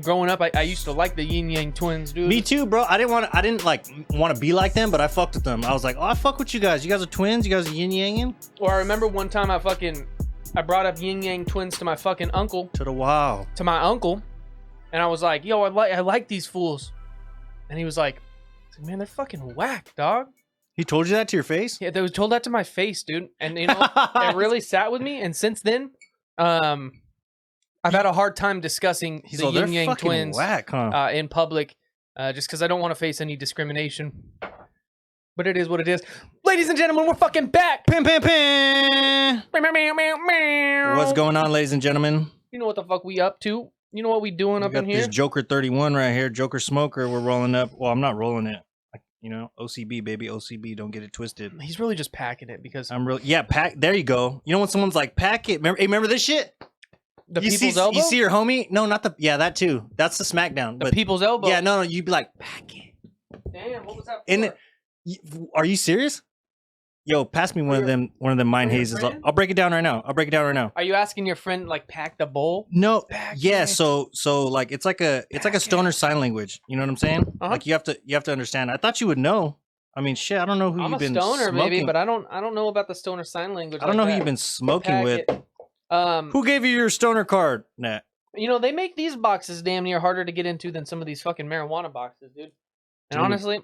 growing up, I used to like the Yin Yang Twins, dude. Me too, bro. I didn't like want to be like them, but I fucked with them. I was like, oh, I fuck with you guys. You guys are twins. You guys are yin yanging. Or I remember one time I brought up Yin Yang Twins to my fucking uncle. To my uncle, and I was like, yo, I like these fools, and he was like, man, they're fucking whack, dog. He told you that to your face? Yeah, they was told that to my face, dude. And you know, it really sat with me. And since then, I've had a hard time discussing the Yin Yang Twins whack, huh? In public, just because I don't want to face any discrimination. But it is what it is. Ladies and gentlemen, we're fucking back. Pim, pim, pim. What's going on, ladies and gentlemen? You know what the fuck we up to? You know what we doing up in here? This Joker 31 right here, Joker Smoker. We're rolling up. Well, I'm not rolling it. You know, OCB, baby, OCB. Don't get it twisted. He's really just packing it because I'm really, yeah, pack. There you go. You know when someone's like, pack it. Remember this shit? The People's Elbow? You see your homie? No, not the, yeah, that too. That's the Smackdown. The People's Elbow? Yeah, no, you'd be like, pack it. Damn, what was that for? And are you serious? Yo, pass me one of them mind hazes. I'll break it down right now. Are you asking your friend like pack the bowl? No. Yeah, so like it's like a stoner sign language. You know what I'm saying? Like you have to understand. I thought you would know. I mean, shit, I don't know who you've been stoner, smoking. maybe, but I don't know about the stoner sign language. I don't know who you've been smoking with. Who gave you your stoner card, Nat? You know, they make these boxes damn near harder to get into than some of these fucking marijuana boxes, dude. And honestly,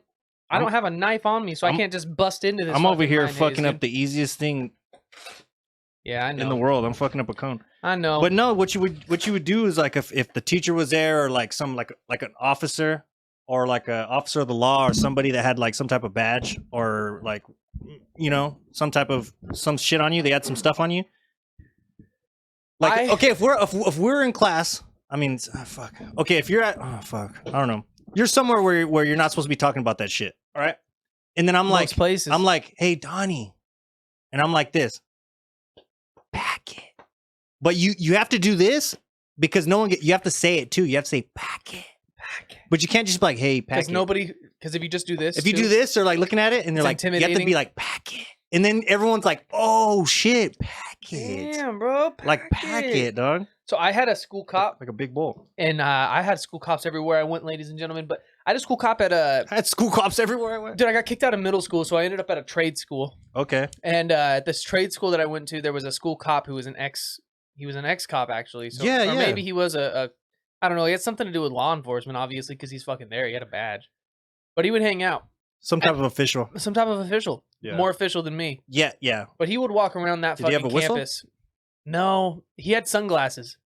I don't have a knife on me, so I can't just bust into this. I'm over here fucking up the easiest thing. Yeah, I know. In the world, I'm fucking up a cone. I know. But no, what you would do is like if the teacher was there, or like some like an officer, or like a officer of the law, or somebody that had like some type of badge, or like, you know, some shit on you. They had some stuff on you. Like okay, if we're in class, I mean, fuck. Okay, if you're at I don't know. You're somewhere where you're not supposed to be talking about that shit, all right? And then I'm like, hey, Donnie. And I'm like this. Pack it. But you have to do this because you have to say it too. You have to say, pack it. But you can't just be like, hey, pack it. Because if you just do this. If you do this, they're like looking at it and they're like, you have to be like, pack it. And then everyone's like, oh, shit, pack it. Damn, bro. Pack it, dog. So I had a school cop. Like a big bowl. And I had school cops everywhere I went, ladies and gentlemen. But I had a school cop I had school cops everywhere I went. Dude, I got kicked out of middle school, so I ended up at a trade school. Okay. And at this trade school that I went to, there was a school cop who was an ex-cop, actually. So, yeah. Maybe he was I don't know, he had something to do with law enforcement, obviously, because he's fucking there. He had a badge. But he would hang out. Some type of official. Yeah. More official than me. Yeah. But he would walk around that fucking campus. Whistle? No, he had sunglasses.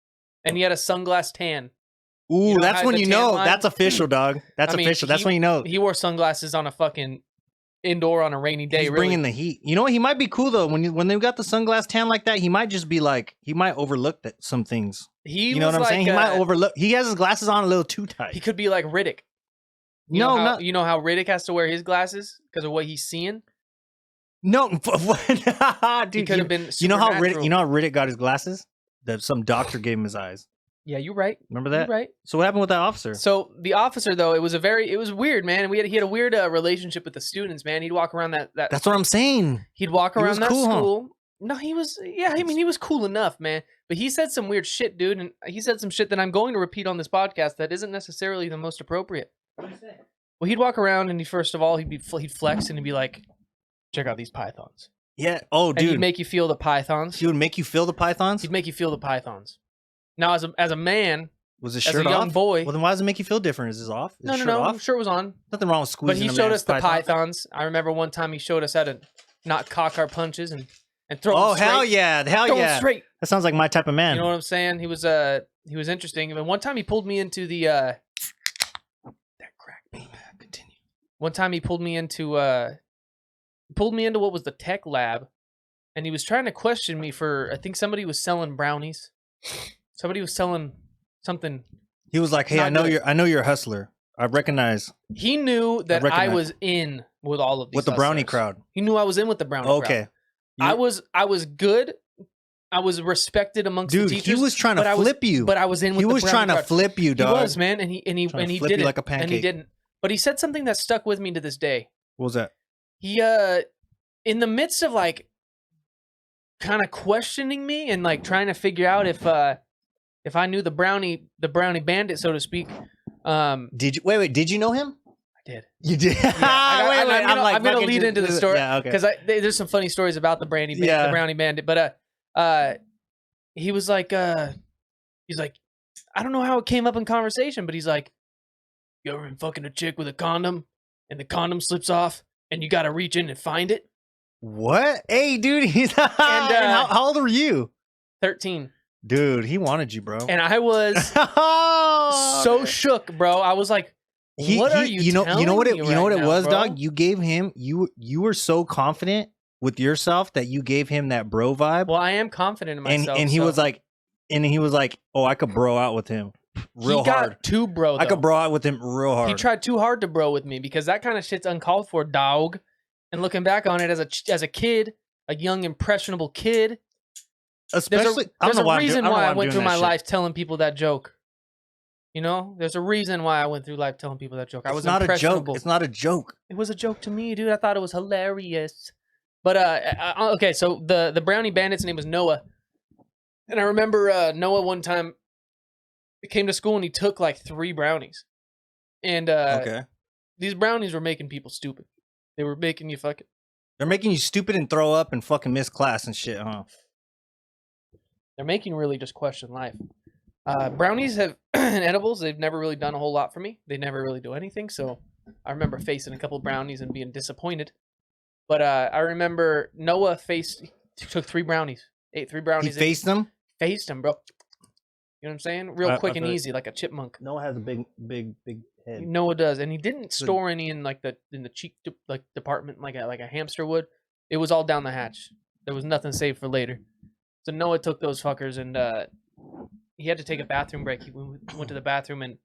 And he had a sunglass tan. Ooh, that's when you know. That's official, dog. That's official. That's when you know. He wore sunglasses on a fucking indoor on a rainy day. He's bringing the heat. You know what? He might be cool though. When they've got the sunglass tan like that, he might just be like, he might overlook some things. You know what I'm saying? He might overlook. He has his glasses on a little too tight. He could be like Riddick. You know how Riddick has to wear his glasses because of what he's seeing? No, dude, he could have been. You know how Riddick got his glasses? That some doctor gave him his eyes. Yeah, you're right. Remember that? You're right. So what happened with that officer? So the officer, though, it was weird, man. He had a weird relationship with the students, man. He'd walk around that. That's what I'm saying. He'd walk around that school. Huh? No, he was. Yeah, I mean, he was cool enough, man. But he said some weird shit, dude, and he said some shit that I'm going to repeat on this podcast that isn't necessarily the most appropriate. What did he say? Well, he'd walk around and he'd flex and he'd be like, "Check out these pythons." Yeah. Oh, dude. And he'd make you feel the pythons. He would make you feel the pythons? He'd make you feel the pythons. Now, as a man, was his shirt off? As a young boy. Well, then why does it make you feel different? Is his off? No. Shirt was on. Nothing wrong with squeezing. But he showed us the pythons. I remember one time he showed us how to not cock our punches and throw them straight. Hell yeah. Them straight. That sounds like my type of man. You know what I'm saying? He was interesting. And one time he pulled me into the that crack beam. Continue. One time he pulled me into what was the tech lab, and he was trying to question me for, I think somebody was selling brownies. Somebody was selling something. He was like, "Hey, I know you're a hustler. I recognize." He knew that I was in with all of these. With the brownie crowd. He knew I was in with the brownie crowd. Okay. I was good. I was respected amongst the teachers. Dude, he was trying to flip you. But I was in with the brownie crowd. He was trying to flip you, dog. He was, man, and he did it like a pancake. And he didn't. But he said something that stuck with me to this day. What was that? He in the midst of like kind of questioning me and like trying to figure out if if I knew the brownie bandit, so to speak. Did you wait? Did you know him? I did. You did. Yeah, I'm gonna lead into the story. Yeah, okay. Because there's some funny stories about the brownie bandit. But he was like, he's like, I don't know how it came up in conversation, but he's like, you ever been fucking a chick with a condom and the condom slips off and you gotta reach in and find it? What? Hey, dude. He's and how old were you? 13. Dude, he wanted you, bro. And I was so shook, bro. I was like, what are you telling me? You know what it was, bro? dog? You gave him you were so confident with yourself that you gave him that bro vibe. Well, I am confident in myself. And he was like, oh, I could bro out with him real hard. He got too bro, though. I could bro out with him real hard. He tried too hard to bro with me because that kind of shit's uncalled for, dog. And looking back on it as a kid, a young impressionable kid, especially there's a reason why I went through my life telling people that joke. You know, there's a reason why I went through life telling people that joke. I was not impressionable. A joke. It's not a joke. It was a joke to me, dude. I thought it was hilarious. But okay, so the brownie bandit's name was Noah, and I remember Noah one time came to school and he took like 3 brownies, and these brownies were making people stupid. They were making you fucking. They're making you stupid and throw up and fucking miss class and shit, huh? They're making you really just question life. Brownies have and edibles. They've never really done a whole lot for me. They never really do anything. So I remember facing a couple brownies and being disappointed. But I remember Noah took 3 brownies, ate 3 brownies. He faced them. Faced them, bro. You know what I'm saying? Real quick and easy, like a chipmunk. Noah has a big head. Noah does, and he didn't store any in like the cheek department like a hamster would. It was all down the hatch. There was nothing saved for later. So Noah took those fuckers, and he had to take a bathroom break. He went to the bathroom, and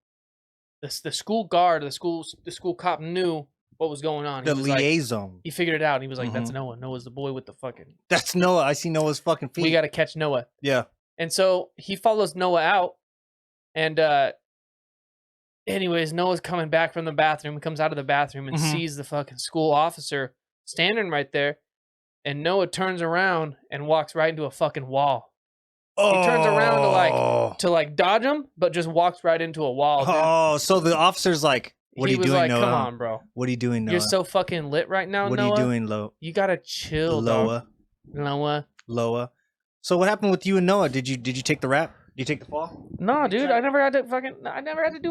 the school guard, the school cop knew what was going on. The liaison. He figured it out. He was like, "That's Noah. Noah's the boy with the fucking." That's Noah. I see Noah's fucking feet. We got to catch Noah. Yeah. And so he follows Noah out, and anyways, Noah's coming back from the bathroom. He comes out of the bathroom and sees the fucking school officer standing right there, and Noah turns around and walks right into a fucking wall. Oh. He turns around to dodge him, but just walks right into a wall. Dude. Oh, so the officer's like, "What are you doing, Noah? Come on, bro. What are you doing, Noah? You're so fucking lit right now, Noah. Noah. What are you doing, Lo? You gotta chill, Noah. Noah. So what happened with you and Noah? Did you take the rap? Did you take the fall? No, dude. I never had to do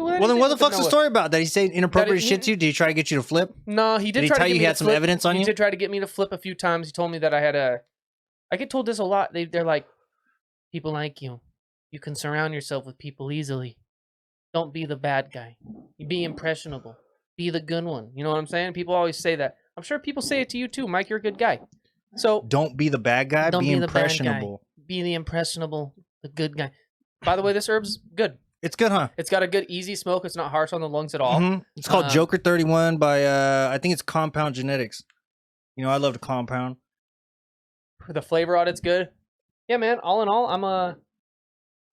anything. Well, then what the fuck's the story about? That he said inappropriate shit to you? Did he try to get you to flip? No, he did. Did he tell you he had some evidence on you? He did try to get me to flip a few times. He told me that I get told this a lot. They're like, people like you. You can surround yourself with people easily. Don't be the bad guy. You be impressionable. Be the good one. You know what I'm saying? People always say that. I'm sure people say it to you too, Mike. You're a good guy. So don't be the bad guy. Be impressionable. Be the impressionable, the good guy. By the way, this herb's good. It's good, huh? It's got a good, easy smoke. It's not harsh on the lungs at all. It's called Joker 31 by I think it's Compound Genetics. You know, I love the Compound. The flavor audit's good. Yeah, man. All in all, I'm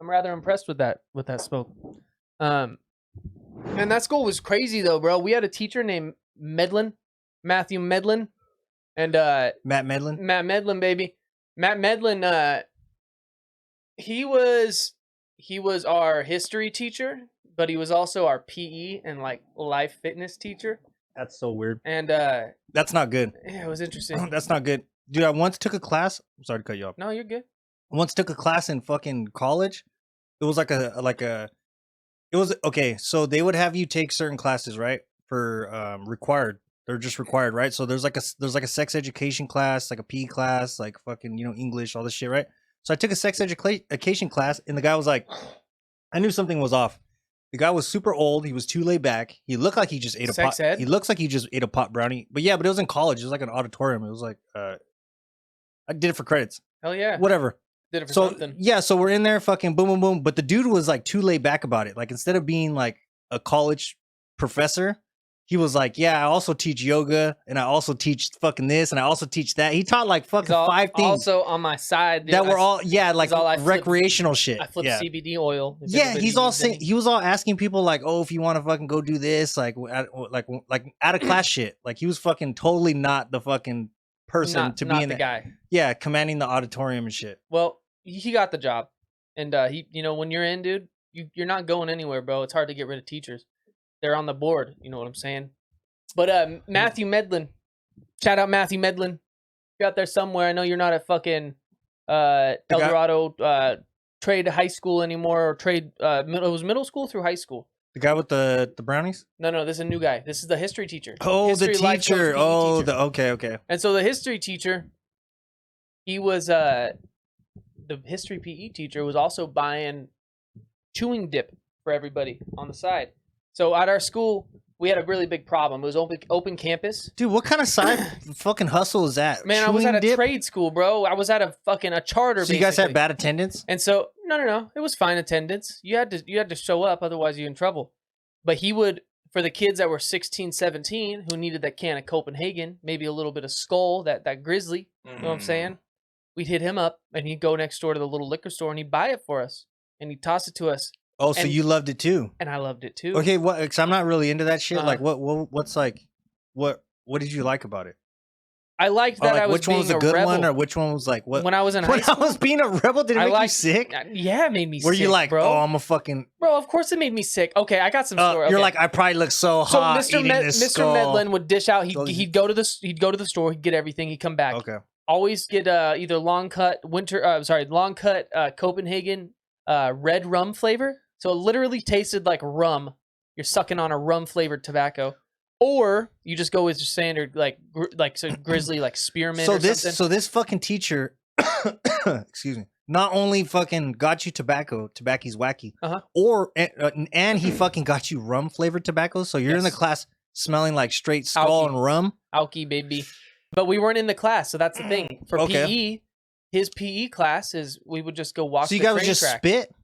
rather impressed with that smoke. And that school was crazy though, bro. We had a teacher named Matthew Medlin, and Matt Medlin, baby. Matt Medlin, he was our history teacher, but he was also our PE and like life fitness teacher. That's so weird. And that's not good. Yeah, it was interesting. That's not good. Dude, I once took a class. I'm sorry to cut you off. No, you're good. I once took a class in fucking college. It was okay, so they would have you take certain classes, right? For required. They're just required, right? So there's like a sex education class, like a PE class, like fucking, you know, English, all this shit, right? So I took a sex education class, and the guy was like, I knew something was off. The guy was super old. He was too laid back. He looked like he just ate a pot. He looks like he just ate a pot brownie. But yeah, but it was in college. It was like an auditorium. It was like, I did it for credits. Hell yeah. Whatever. Did it for something. Yeah, so we're in there, fucking boom, boom, boom. But the dude was like too laid back about it. Like instead of being like a college professor, he was like, yeah, I also teach yoga, and I also teach fucking this, and I also teach that. He taught like fucking 5 things. Also on my side, dude, that were all like recreational shit. I flip CBD oil. Yeah, he was all asking people like, oh, if you want to fucking go do this, like out of class shit. Like he was fucking totally not the fucking person to be in the guy. Yeah, commanding the auditorium and shit. Well, he got the job. And he, when you're in, dude, you're not going anywhere, bro. It's hard to get rid of teachers. They're on the board. You know what I'm saying? But Matthew Medlin, shout out Matthew Medlin. You're out there somewhere. I know you're not at fucking El Dorado trade high school anymore, or trade. It was middle school through high school. The guy with the brownies? No, this is a new guy. This is the history teacher. Oh, history the life teacher. coach, PE teacher. Okay. And so the history teacher, he was the history PE teacher was also buying chewing dip for everybody on the side. So at our school, we had a really big problem. It was open campus. Dude, what kind of side fucking hustle is that? Man, I was at a trade school, bro. I was at a charter. So you guys had bad attendance? And so no, it was fine attendance. You had to show up, otherwise you're in trouble. But he would, for the kids that were 16, 17, who needed that can of Copenhagen, maybe a little bit of Skull, that Grizzly. You know what I'm saying? We'd hit him up, and he'd go next door to the little liquor store, and he'd buy it for us, and he'd toss it to us. Oh, so you loved it too? And I loved it too. Okay, what? Because I'm not really into that shit. Like, what's like, what did you like about it? I liked that I was being a rebel. Which one was a good one, or which one was like what? When I was in high school, when I was being a rebel, did it make you sick? Yeah, it made me sick. Were you like, bro? oh, I'm a fucking bro? Of course, it made me sick. Okay, I got some story. Okay. You're like, I probably look so hot. So Mr. Medlin would dish out. He'd go to the store. He'd get everything. He'd come back. Okay. Always get either long cut Copenhagen red rum flavor. So it literally tasted like rum. You're sucking on a rum flavored tobacco, or you just go with your standard Grizzly like spearmint. So this fucking teacher, excuse me, not only fucking got you tobacco's wacky, or and he fucking got you rum flavored tobacco. So you're in the class smelling like straight Skull and rum. Alky, baby. But we weren't in the class, so that's the thing. For PE, his PE class is we would just go walk. So you guys would just spit.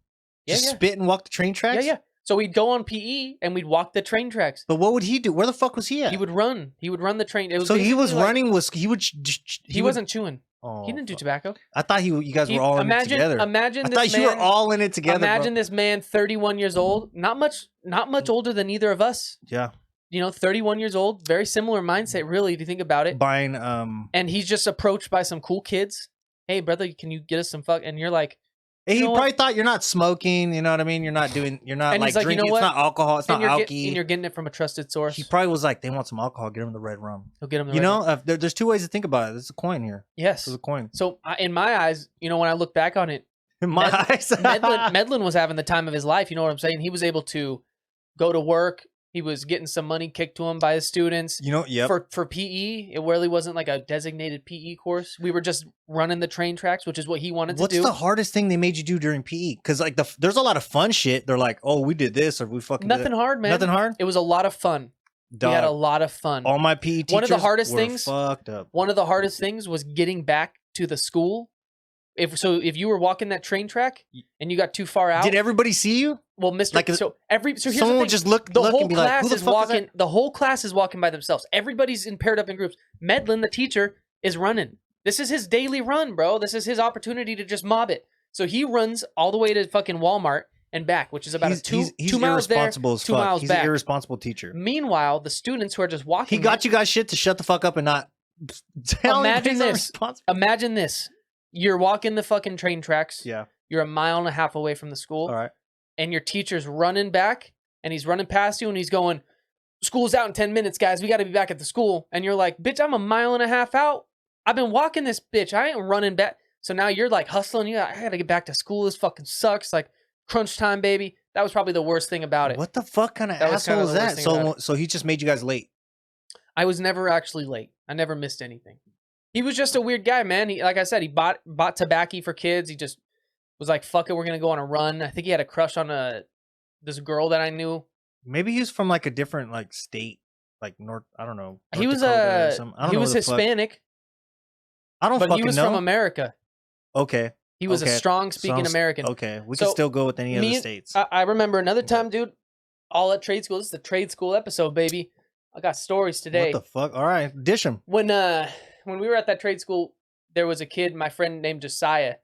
Just spit and walk the train tracks? Yeah. So we'd go on PE and we'd walk the train tracks. But what would he do? Where the fuck was he at? He would run. He would run the train. It was so he was like, running. He wasn't chewing. Oh, he didn't do tobacco. I thought you guys were all in it together. Imagine this man. I thought you were all in it together. Imagine this man, 31 years old, not much older than either of us. Yeah. 31 years old, very similar mindset, really, if you think about it. Buying and he's just approached by some cool kids. Hey, brother, can you get us some fuck? And you're like. He probably thought you're not smoking, you know what I mean? You're not like drinking. It's not alcohol. It's not alky. And you're getting it from a trusted source. He probably was like, they want some alcohol. Get him the red rum. He'll get him the red rum. There's two ways to think about it. There's a coin here. Yes. There's a coin. So in my eyes, when I look back on it, in my eyes, Medlin was having the time of his life. You know what I'm saying? He was able to go to work. He was getting some money kicked to him by his students. For PE, it really wasn't like a designated PE course. We were just running the train tracks, which is what he wanted to do. What's the hardest thing they made you do during PE? Because like there's a lot of fun shit. They're like, oh, we did this or we fucking nothing hard, man. Nothing hard. It was a lot of fun. We had a lot of fun. All my PE teachers One of the hardest things. Fucked up. One of the hardest things was getting back to the school. If you were walking that train track and you got too far out, did everybody see you? Well, here's the thing. Someone would just look and be like, "Who the fuck is that?" The whole class is walking by themselves. Everybody's paired up in groups. Medlin, the teacher, is running. This is his daily run, bro. This is his opportunity to just mob it. So he runs all the way to fucking Walmart and back, which is about two miles there, 2 miles He's back. an irresponsible teacher. Meanwhile, the students who are just walking, he got you guys shit to shut the fuck up and not. Imagine this. Imagine this. You're walking the fucking train tracks. Yeah. You're a mile and a half away from the school. All right. And your teacher's running back, and he's running past you, and he's going, "School's out in 10 minutes, guys. We got to be back at the school." And you're like, "Bitch, I'm a mile and a half out. I've been walking this bitch. I ain't running back." So now you're like hustling. I got to get back to school. This fucking sucks. Like crunch time, baby. That was probably the worst thing about it. What the fuck kind of asshole is that? So he just made you guys late. I was never actually late. I never missed anything. He was just a weird guy, man. He, like I said, he bought tobacco for kids. He just was like, "Fuck it, we're gonna go on a run." I think he had a crush on this girl that I knew. Maybe he was from like a different like state, like North. I don't know. He was Hispanic. I don't. But he was from America. Okay. He was a strong speaking American. Okay, we can still go with any other states. I remember another time, dude. All at trade school. This is the trade school episode, baby. I got stories today. What the fuck? All right, dish them. When we were at that trade school, there was a kid, my friend named Josiah,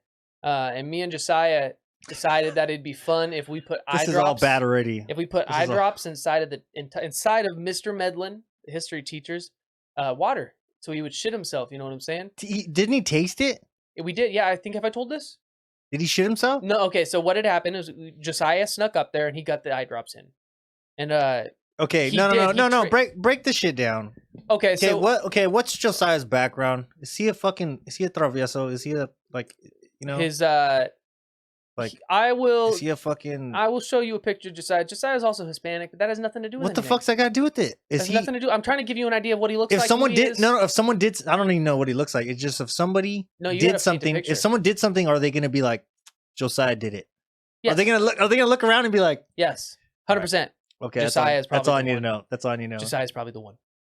and me and Josiah decided that it'd be fun if we put eye drops. This is all bad already. If we put eye drops inside of Mr. Medlin, the history teacher's water, so he would shit himself. You know what I'm saying? Didn't he taste it? We did. Yeah, I think. Have I told this? Did he shit himself? No, okay. So what had happened is Josiah snuck up there and he got the eye drops in, and Okay, He no. did, Break this shit down. okay. Okay, So what's Josiah's background? Is he a travieso? Is he a his like I will is he a fucking I will show you a picture of Josiah. Josiah is also Hispanic, but that has nothing to do with what the anything. fuck's that got to do with it? Is Has he nothing to do. I'm trying to give you an idea of what he looks if like. someone who he did is. no, if someone did I don't even know what he looks like. It's just if somebody No, you gotta did paint the something, picture. if someone did something, are they gonna be like Josiah did it? Yes. Are they gonna look around and be like Yes, 100%. okay, Josiah is that's all I probably need the to know. That's all I need to know. Josiah is probably the one.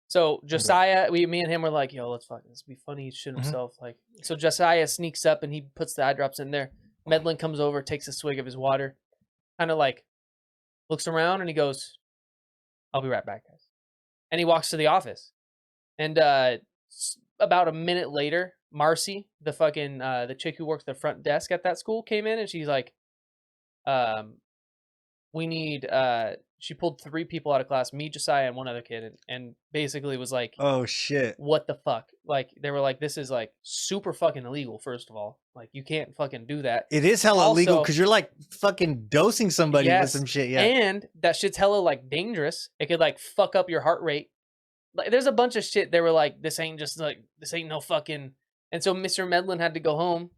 So Josiah, me and him were like, "Yo, let's fucking this be funny." He shit himself. Like, so Josiah sneaks up and he puts the eye drops in there. Medlin comes over, takes a swig of his water, kind of like looks around, and he goes, "I'll be right back, guys." And he walks to the office. And about a minute later, Marcy, the fucking the chick who works the front desk at that school, came in and she's like, "We need." She pulled 3 people out of class, me, Josiah, and one other kid, and basically was like, Oh shit. what the fuck? Like, they were like, this is like super fucking illegal, first of all. Like, you can't fucking do that. It is hella illegal Also- because you're like fucking dosing somebody with Yes, some shit. Yeah. And that shit's hella like dangerous. It could like fuck up your heart rate. Like, there's a bunch of shit. They were like, this ain't no fucking. And so Mr. Medlin had to go home.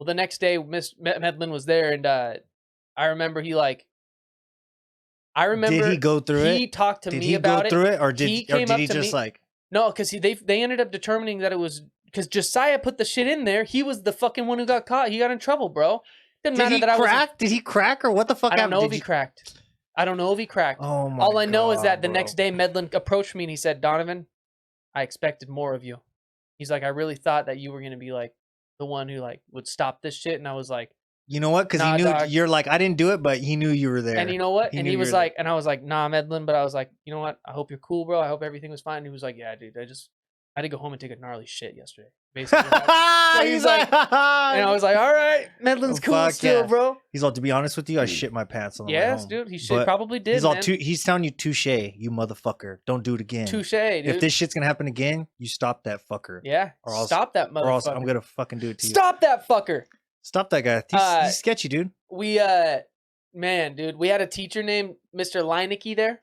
Well, the next day, Medlin was there, and I remember he like. I remember. Did he go through it? He talked to Did me he about go through it, or did He or came did up he to just me- like? No, because they ended up determining that it was because Josiah put the shit in there. He was the fucking one who got caught. He got in trouble, bro. Didn't Did matter he that I was. crack? Did he crack or what the fuck I don't happened? know Did if he you- cracked. I don't know if he cracked. Oh my All I know is that the God, next bro. day Medlin approached me and he said, "Donovan, I expected more of you." He's like, "I really thought that you were gonna be like the one who like would stop this shit," and I was like, You know what? Because Nah, he knew dog. you're like I didn't do it, but he knew you were there. and you know what? He And knew he you was were like, and I was like, "Nah, Medlin," but I was like, "You know what? I hope you're cool, bro. I hope everything was fine." And he was like, "Yeah, dude. I had to go home and take a gnarly shit yesterday." Basically, So He's like, and I was like, "All right, Medlin's Oh, cool fuck still, yeah. bro." he's all. To be honest with you, I shit my pants on the way Yes, home. dude. He But probably did. He's all. Man. He's telling you touche, you motherfucker. Don't do it again. Touche, dude. If this shit's gonna happen again, you stop that fucker. Yeah, Or else- stop that motherfucker. Or else I'm gonna fucking do it to you. Stop that fucker. Stop that guy. He's sketchy, dude. We man, dude, we had a teacher named Mr. Leineke there,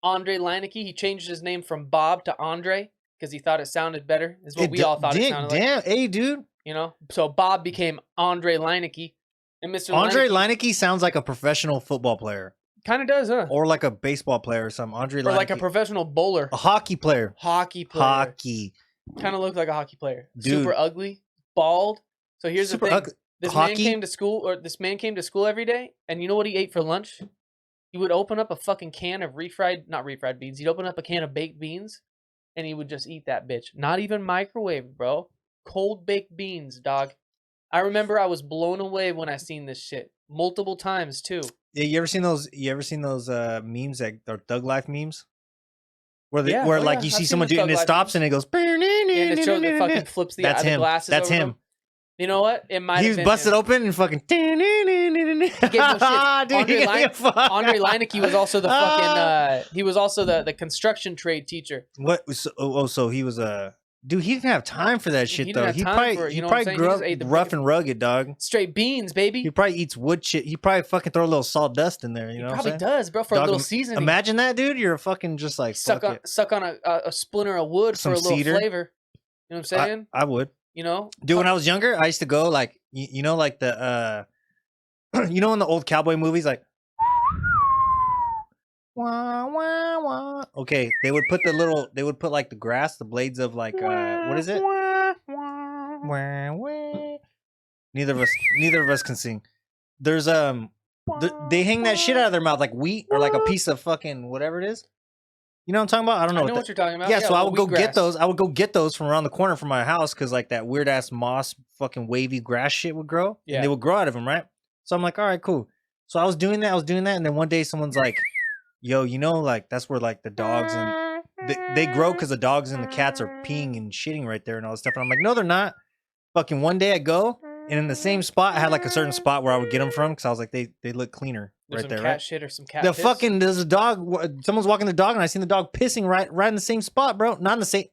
Andre Leineke. He changed his name from Bob to Andre because he thought it sounded better. Is what we all thought it sounded like. Damn, hey, dude. You know, so Bob became Andre Leineke, and Mr. Andre Leineke Leineke sounds like a professional football player, kind of does, huh? or like a baseball player or something. Andre Or Leineke, like a professional bowler, a hockey player. hockey player. Hockey, Kind of looked like a hockey player. Dude. Super ugly, bald. So here's super the thing. ugly. This Hockey? This man came to school every day, and you know what he ate for lunch? He would open up a fucking can of not refried beans. He'd open up a can of baked beans, and he would just eat that bitch. Not even microwave, bro. Cold baked beans, dog. I remember I was blown away when I seen this shit multiple times too. Yeah, you ever seen those? Memes that are Thug Life memes? Where Yeah, where oh like yeah, you I've see seen someone the doing Thug it Life stops and it goes. And it shows it fucking flips the That's him. glasses. That's over him. them. You know what? It might. He have was been busted him. open and fucking. He gave no shits. Dude, Andre Leineke was also the fucking. He was also the construction trade teacher. What? So he was a. Dude, he didn't have time for that shit He though. didn't have time for it, He you know what I'm probably saying? grew He up just ate the rough fucking- and rugged, dog. Straight beans, baby. He probably eats wood shit. He probably fucking throw a little sawdust in there. You He know, what probably I'm saying? does, bro, for Dog, a little seasoning. Imagine that, dude. You're a fucking just like suck fuck on it. suck on a splinter of wood Some for a little cedar. flavor. You know what I'm saying? I would. You know, Dude, when I was younger, I used to go like you know like the you know in the old cowboy movies like wah, wah, wah. Okay, they would put like the grass, the blades of like what is it? Wah, wah. Neither of us can sing. There's they hang that shit out of their mouth like wheat or like a piece of fucking whatever it is. You know what I'm talking about? I don't know. I know what you're talking about. Yeah, so I little would go wheatgrass. get those. I would go get those from around the corner from my house because like that weird ass moss, fucking wavy grass shit would grow. Yeah. And they would grow out of them, right? So I'm like, all right, cool. So I was doing that, and then one day someone's like, "Yo, you know, like that's where like the dogs and they grow because the dogs and the cats are peeing and shitting right there and all this stuff." And I'm like, "No, they're not." Fucking one day I go, and in the same spot, I had like a certain spot where I would get them from because I was like, they look cleaner There's right some there, cat right? shit or some cat. The piss. fucking there's a dog. Someone's walking the dog, and I seen the dog pissing right in the same spot, bro. Not in the same.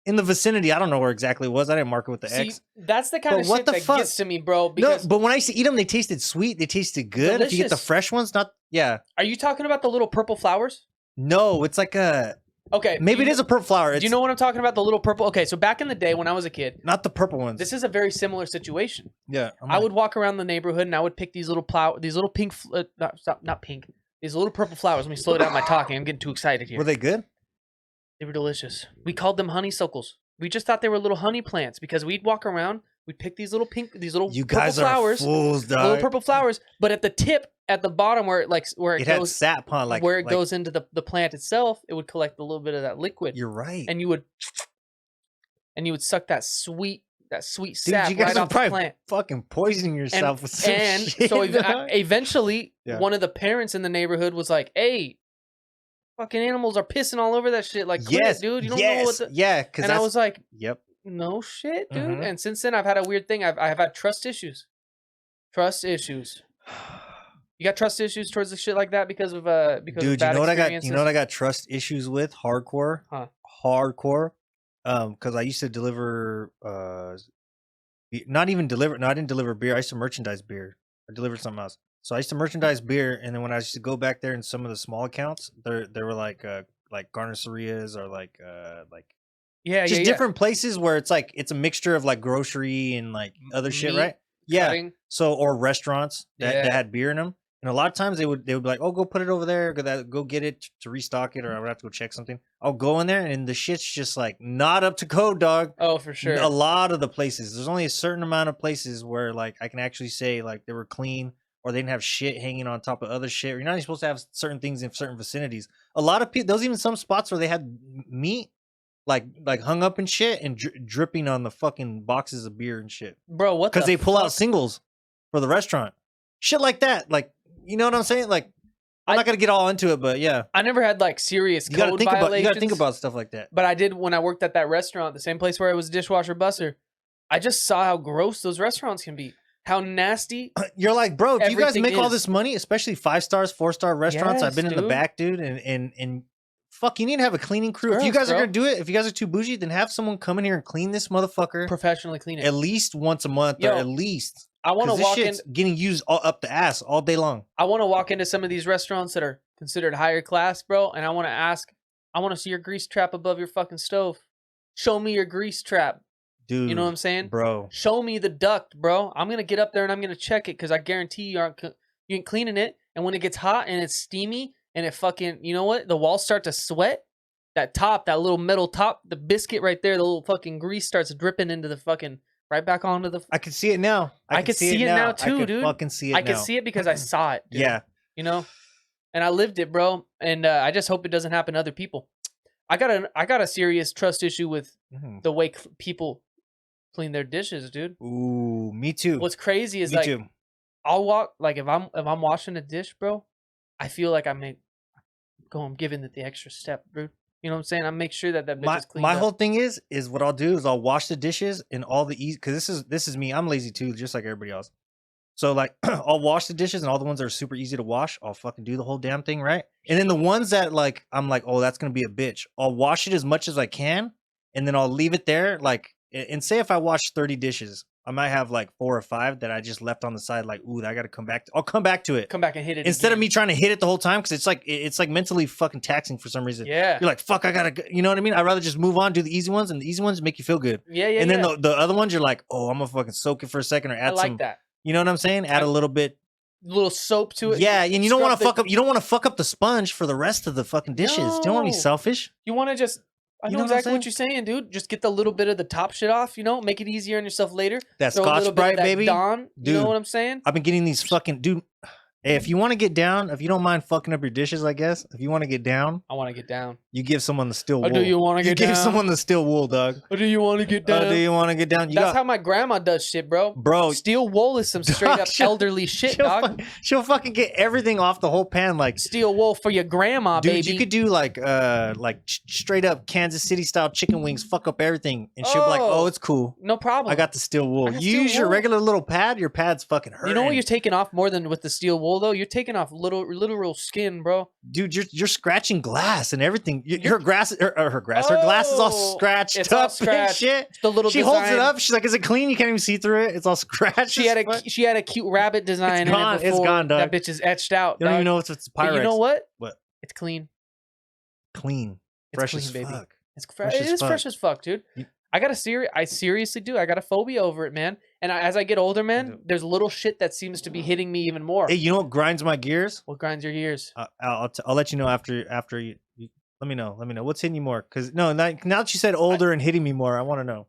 in the vicinity. I don't know where exactly it was. I didn't mark it with the X. That's the kind But of what shit the that fuck? gets to me, bro. No, Because but when I used to eat them, they tasted sweet. They tasted good. If you get the delicious. fresh ones, not Are you talking about the little purple flowers? No, it's like a Okay, maybe it is a purple flower. Do It's you know what I'm talking about? The little purple. Okay, so back in the day when I was a kid, not the purple ones. this is a very similar situation. Yeah, I would walk around the neighborhood and I would pick these little pink, not pink, these little purple flowers. Let me slow down my talking. I'm getting too excited here. Were they good? They were delicious. We called them honeysuckles. We just thought they were little honey plants because we'd walk around, we'd pick these little You purple guys flowers, are fools, dog. little purple flowers, but at the tip, at the bottom where it It had goes, sap, huh? Like where it goes into the plant itself, it would collect a little bit of that liquid. You're right. And you would suck that sweet Dude, sap you guys right are off the probably plant. fucking poisoning yourself with some And shit. so dog. eventually, Yeah. one of the parents in the neighborhood was like, "Hey, fucking animals are pissing all over that shit. Like, quit it, dude. You don't know what the." Yeah, because And I was like, yep. "No shit, dude." Mhm. And since then, I've had a weird thing. I've had trust issues. Trust issues. You got trust issues towards the shit like that because of Dude, you bad know what I got? experiences? You know what I got trust issues with? Hardcore. Huh. Hardcore. Because I used to deliver not even deliver. No, I didn't deliver beer. I used to merchandise beer. I delivered something else. So I used to merchandise beer, and then when I used to go back there in some of the small accounts, there were like Garnacerias or like Yeah, just yeah, different places where it's like it's a mixture of like grocery and like other shit, Meat, right? Yeah. cutting. So or restaurants that Yeah. had beer in them, and a lot of times they would be like, "Oh, go put it over there. Go get it to restock it, or I would have to go check something." I'll go in there, and the shit's just like not up to code, dog. Oh, for sure. A lot of the places, there's only a certain amount of places where like I can actually say like they were clean or they didn't have shit hanging on top of other shit. Or you're not even supposed to have certain things in certain vicinities. A lot of people, there was even some spots where they had meat like hung up and shit and dripping on the fucking boxes of beer and shit. Bro, what? Because the they pull out fuck? singles for the restaurant. Shit like that. Like, you know what I'm saying? Like, I'm not gonna get all into it, but yeah. I never had like serious You gotta code think about violations. you gotta think about stuff like that. But I did when I worked at that restaurant, the same place where I was a dishwasher busser. I just saw how gross those restaurants can be. How nasty. You're like, bro, if you guys Everything make all is. this money, especially 5 stars, 4-star restaurants, I've Yes, been in the dude. back, dude, and fuck, you need to have a cleaning crew. If you Gross, guys are bro. gonna do it, if you guys are too bougie, then have someone come in here and clean this motherfucker Professionally clean it. at least once a month, Yo, or at least. I want to 'Cause this walk in. shit's getting used all up the ass all day long. I want to walk into some of these restaurants that are considered higher class, bro, and I want to ask. I want to see your grease trap above your fucking stove. Show me your grease trap. Dude, You know what I'm saying? bro. Show me the duct, bro. I'm gonna get up there and I'm gonna check it because I guarantee you ain't cleaning it. And when it gets hot and it's steamy and it fucking, you know what? The walls start to sweat. That top, that little metal top, the biscuit right there, the little fucking grease starts dripping into the fucking right back onto the. I can see it now. I could see it now too, I could dude. fucking see it I now. could see it because I saw it. Dude. Yeah. You know, and I lived it, bro. And I just hope it doesn't happen to other people. I got a serious trust issue with Mhm. the way people clean their dishes, dude. Ooh, me too. What's crazy is Me like too. I'll walk like if I'm washing a dish, bro, I feel like I'm giving it the extra step, bro. You know what I'm saying? I make sure that bitch is clean. My whole thing is what I'll do is I'll wash the dishes and all the easy, because this is me. I'm lazy too, just like everybody else. So like I'll wash the dishes and all the ones that are super easy to wash, I'll fucking do the whole damn thing, right? And then the ones that like I'm like, oh, that's gonna be a bitch, I'll wash it as much as I can, and then I'll leave it there. Like, and say if I wash 30 dishes, I might have like 4 or 5 that I just left on the side, like, ooh, I gotta come back. I'll come back to it. Come back and hit it Instead of again. me trying to hit it the whole time, because it's like mentally fucking taxing for some reason. Yeah. You're like, fuck, I gotta, you know what I mean? I'd rather just move on, do the easy ones, and the easy ones make you feel good. Yeah, yeah. And then yeah. the other ones, you're like, oh, I'm gonna fucking soak it for a second or I add like some, that. you know what I'm saying? Add a little bit. Little soap to it. Yeah, and you don't want to Scrub fuck up. You don't want to fuck up the sponge for the rest of the fucking dishes. You don't want to be No. selfish. You want to just. I You know know what I'm exactly what you're saying, dude. Just get the little bit of the top shit off. You know, make it easier on yourself later. That Throw a Scotch little bit of Brite, that baby. Dawn. You Dude. know what I'm saying? I've been getting these fucking dude. Hey, if you want to get down, if you don't mind fucking up your dishes, I guess. If you want to get down, I want to get down. you give someone the steel wool. Oh, do you want to get give down? someone the steel wool, dog. Or do you want to get down? Do you want to get down? You That's got, how my grandma does shit, bro. bro. Steel wool is some straight up she'll- elderly shit, she'll, dog. she'll fucking get everything off the whole pan, like. Steel wool for your grandma, Dude, baby. you could do like straight up Kansas City style chicken wings, fuck up everything, and she'll be like, Oh. "Oh, it's cool. No problem. I got the steel wool." I got You steel use your wool. regular little pad, your pad's fucking hurting. You know what you're taking off more than with the steel wool trouble though. You're taking off literal skin, bro. Dude, you're scratching glass and everything. Her glass is all scratched it's up all scratched. and shit. The little She holds it up. She's like, "Is it clean? You can't even see through it. It's all scratched." She had a cute rabbit design. It's gone. In it before. It's gone, dog. That bitch is etched out. You don't dog. even know if it's Pyrex. But you know what? What? It's clean. Clean. It's Fresh clean, as baby. fuck. It's fresh. It is fresh as fuck, dude. I seriously do. I got a phobia over it, man. And as I get older, man, there's little shit that seems to be hitting me even more. Hey, you know what grinds my gears? What grinds your gears? I'll let you know after you let me know. What's hitting you more? Because now that you said older and hitting me more, I want to know.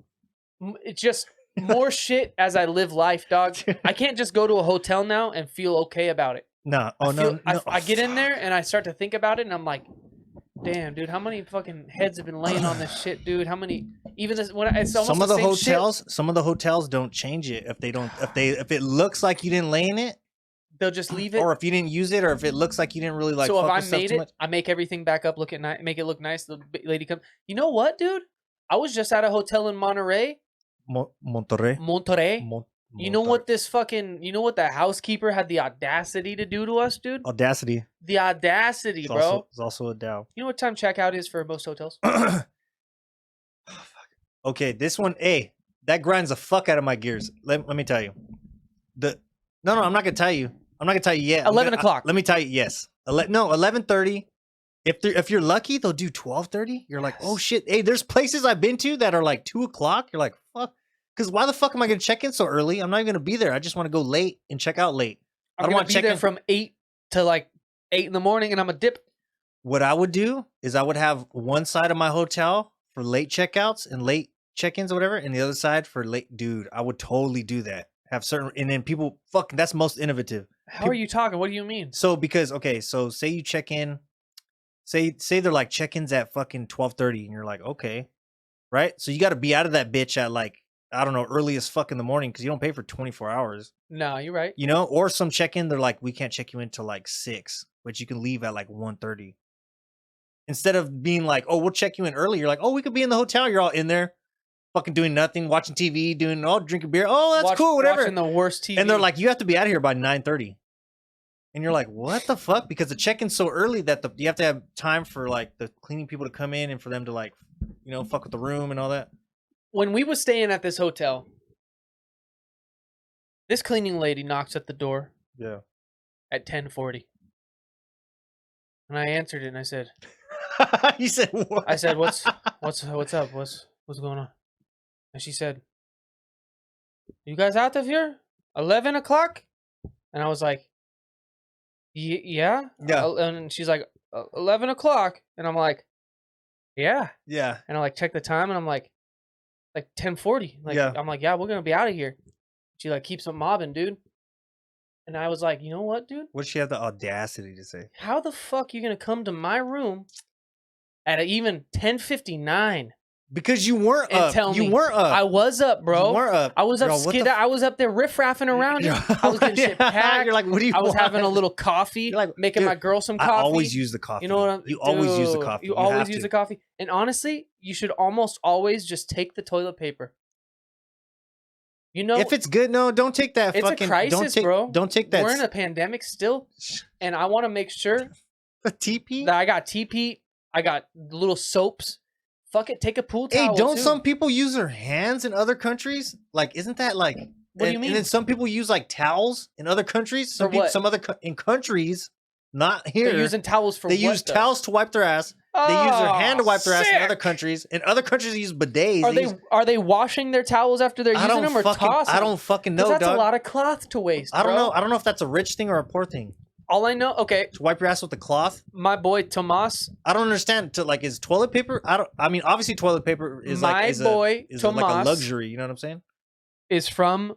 It's just more shit as I live life, dog. I can't just go to a hotel now and feel okay about it. No. I get in there and I start to think about it, and I'm like, damn, dude, how many fucking heads have been laying on this shit, dude? How many? Even this when it's almost some of the hotels, shit. Some of the hotels don't change it if it looks like you didn't lay in it. They'll just leave it, or if you didn't use it, or if it looks like you didn't really like. So fuck if I with made stuff too much. I make everything back up, make it look nice. The lady comes. You know what, dude? I was just at a hotel in Monterey. Monterey. You know what the housekeeper had the audacity to do to us, dude? Audacity. The audacity, bro. It's also a Dow. You know what time checkout is for most hotels? Okay, this one, that grinds the fuck out of my gears. Let me tell you. No, I'm not gonna tell you. I'm not gonna tell you yet. 11 o'clock. Let me tell you. Yes. 11:30. If you're lucky, they'll do 12:30. You're like, oh shit. Hey, there's places I've been to that are like 2 o'clock. You're like, fuck. Because why the fuck am I gonna check in so early? I'm not even gonna be there. I just want to go late and check out late. I don't want to check there in from 8 to like 8 in the morning, and I'm a dip. What I would do is I would have one side of my hotel for late checkouts and late check-ins or whatever, and the other side for late. Dude, I would totally do that. Have certain, and then people, that's most innovative. How are you talking? What do you mean? So so say you check in, say they're like check-ins at fucking 12:30, and you're like, okay, right? So you got to be out of that bitch at like, I don't know, early as fuck in the morning, because you don't pay for 24 hours. No, you're right. You know, or some check-in, they're like, we can't check you in till like 6, but you can leave at like 1:30. Instead of being like, oh, we'll check you in early, you're like, oh, we could be in the hotel. You're all in there, fucking doing nothing, watching TV, drinking beer. Oh, that's cool, whatever. Watching the worst TV. And they're like, you have to be out of here by 9:30. And you're like, what the fuck? Because the check-in's so early that you have to have time for like the cleaning people to come in and for them to like, fuck with the room and all that. When we was staying at this hotel, this cleaning lady knocks at the door. Yeah. At 10:40. And I answered it and I said, You said what? I said, what's up? What's going on? And she said, you guys out of here? 11 o'clock? And I was like, yeah. And she's like, 11 o'clock. And I'm like, yeah. Yeah. And I like check the time and I'm like 10:40. Like, yeah. I'm like, yeah, we're going to be out of here. She like keeps on mobbing, dude. And I was like, you know what, dude? What'd she have the audacity to say? How the fuck you going to come to my room at even 10:59? Because you weren't up. You weren't up. I was up, bro. You weren't up. I was up. I was up there riff-raffing around. I was getting shit packed. You're like, what do you I was want? having a little coffee, like, making my girl some coffee. I always use the coffee. You know what I'm You always use the coffee. You always use the coffee. And honestly, you should almost always just take the toilet paper. You know, if it's good, no, don't take that. It's fucking, a crisis, bro. Don't take that. We're in a pandemic still, and I want to make sure the TP that I got TP. I got little soaps. Fuck it, take a pool towel. Hey, don't too. some people use their hands in other countries? Like, isn't that like? What do you mean? And then some people use like towels in other countries. Some people, some other in countries, not here. They're using towels for. They use towels to wipe their ass. They use their hand to wipe their ass in other countries. In other countries, they use bidets. Are they washing their towels after they're using them or tossing? I don't fucking know, that's dog. a lot of cloth to waste. I don't know. I don't know if that's a rich thing or a poor thing. All I know, okay, to wipe your ass with the cloth. My boy Tomas. I don't understand. Is toilet paper? I mean, obviously, toilet paper is like like a luxury. You know what I'm saying? Is from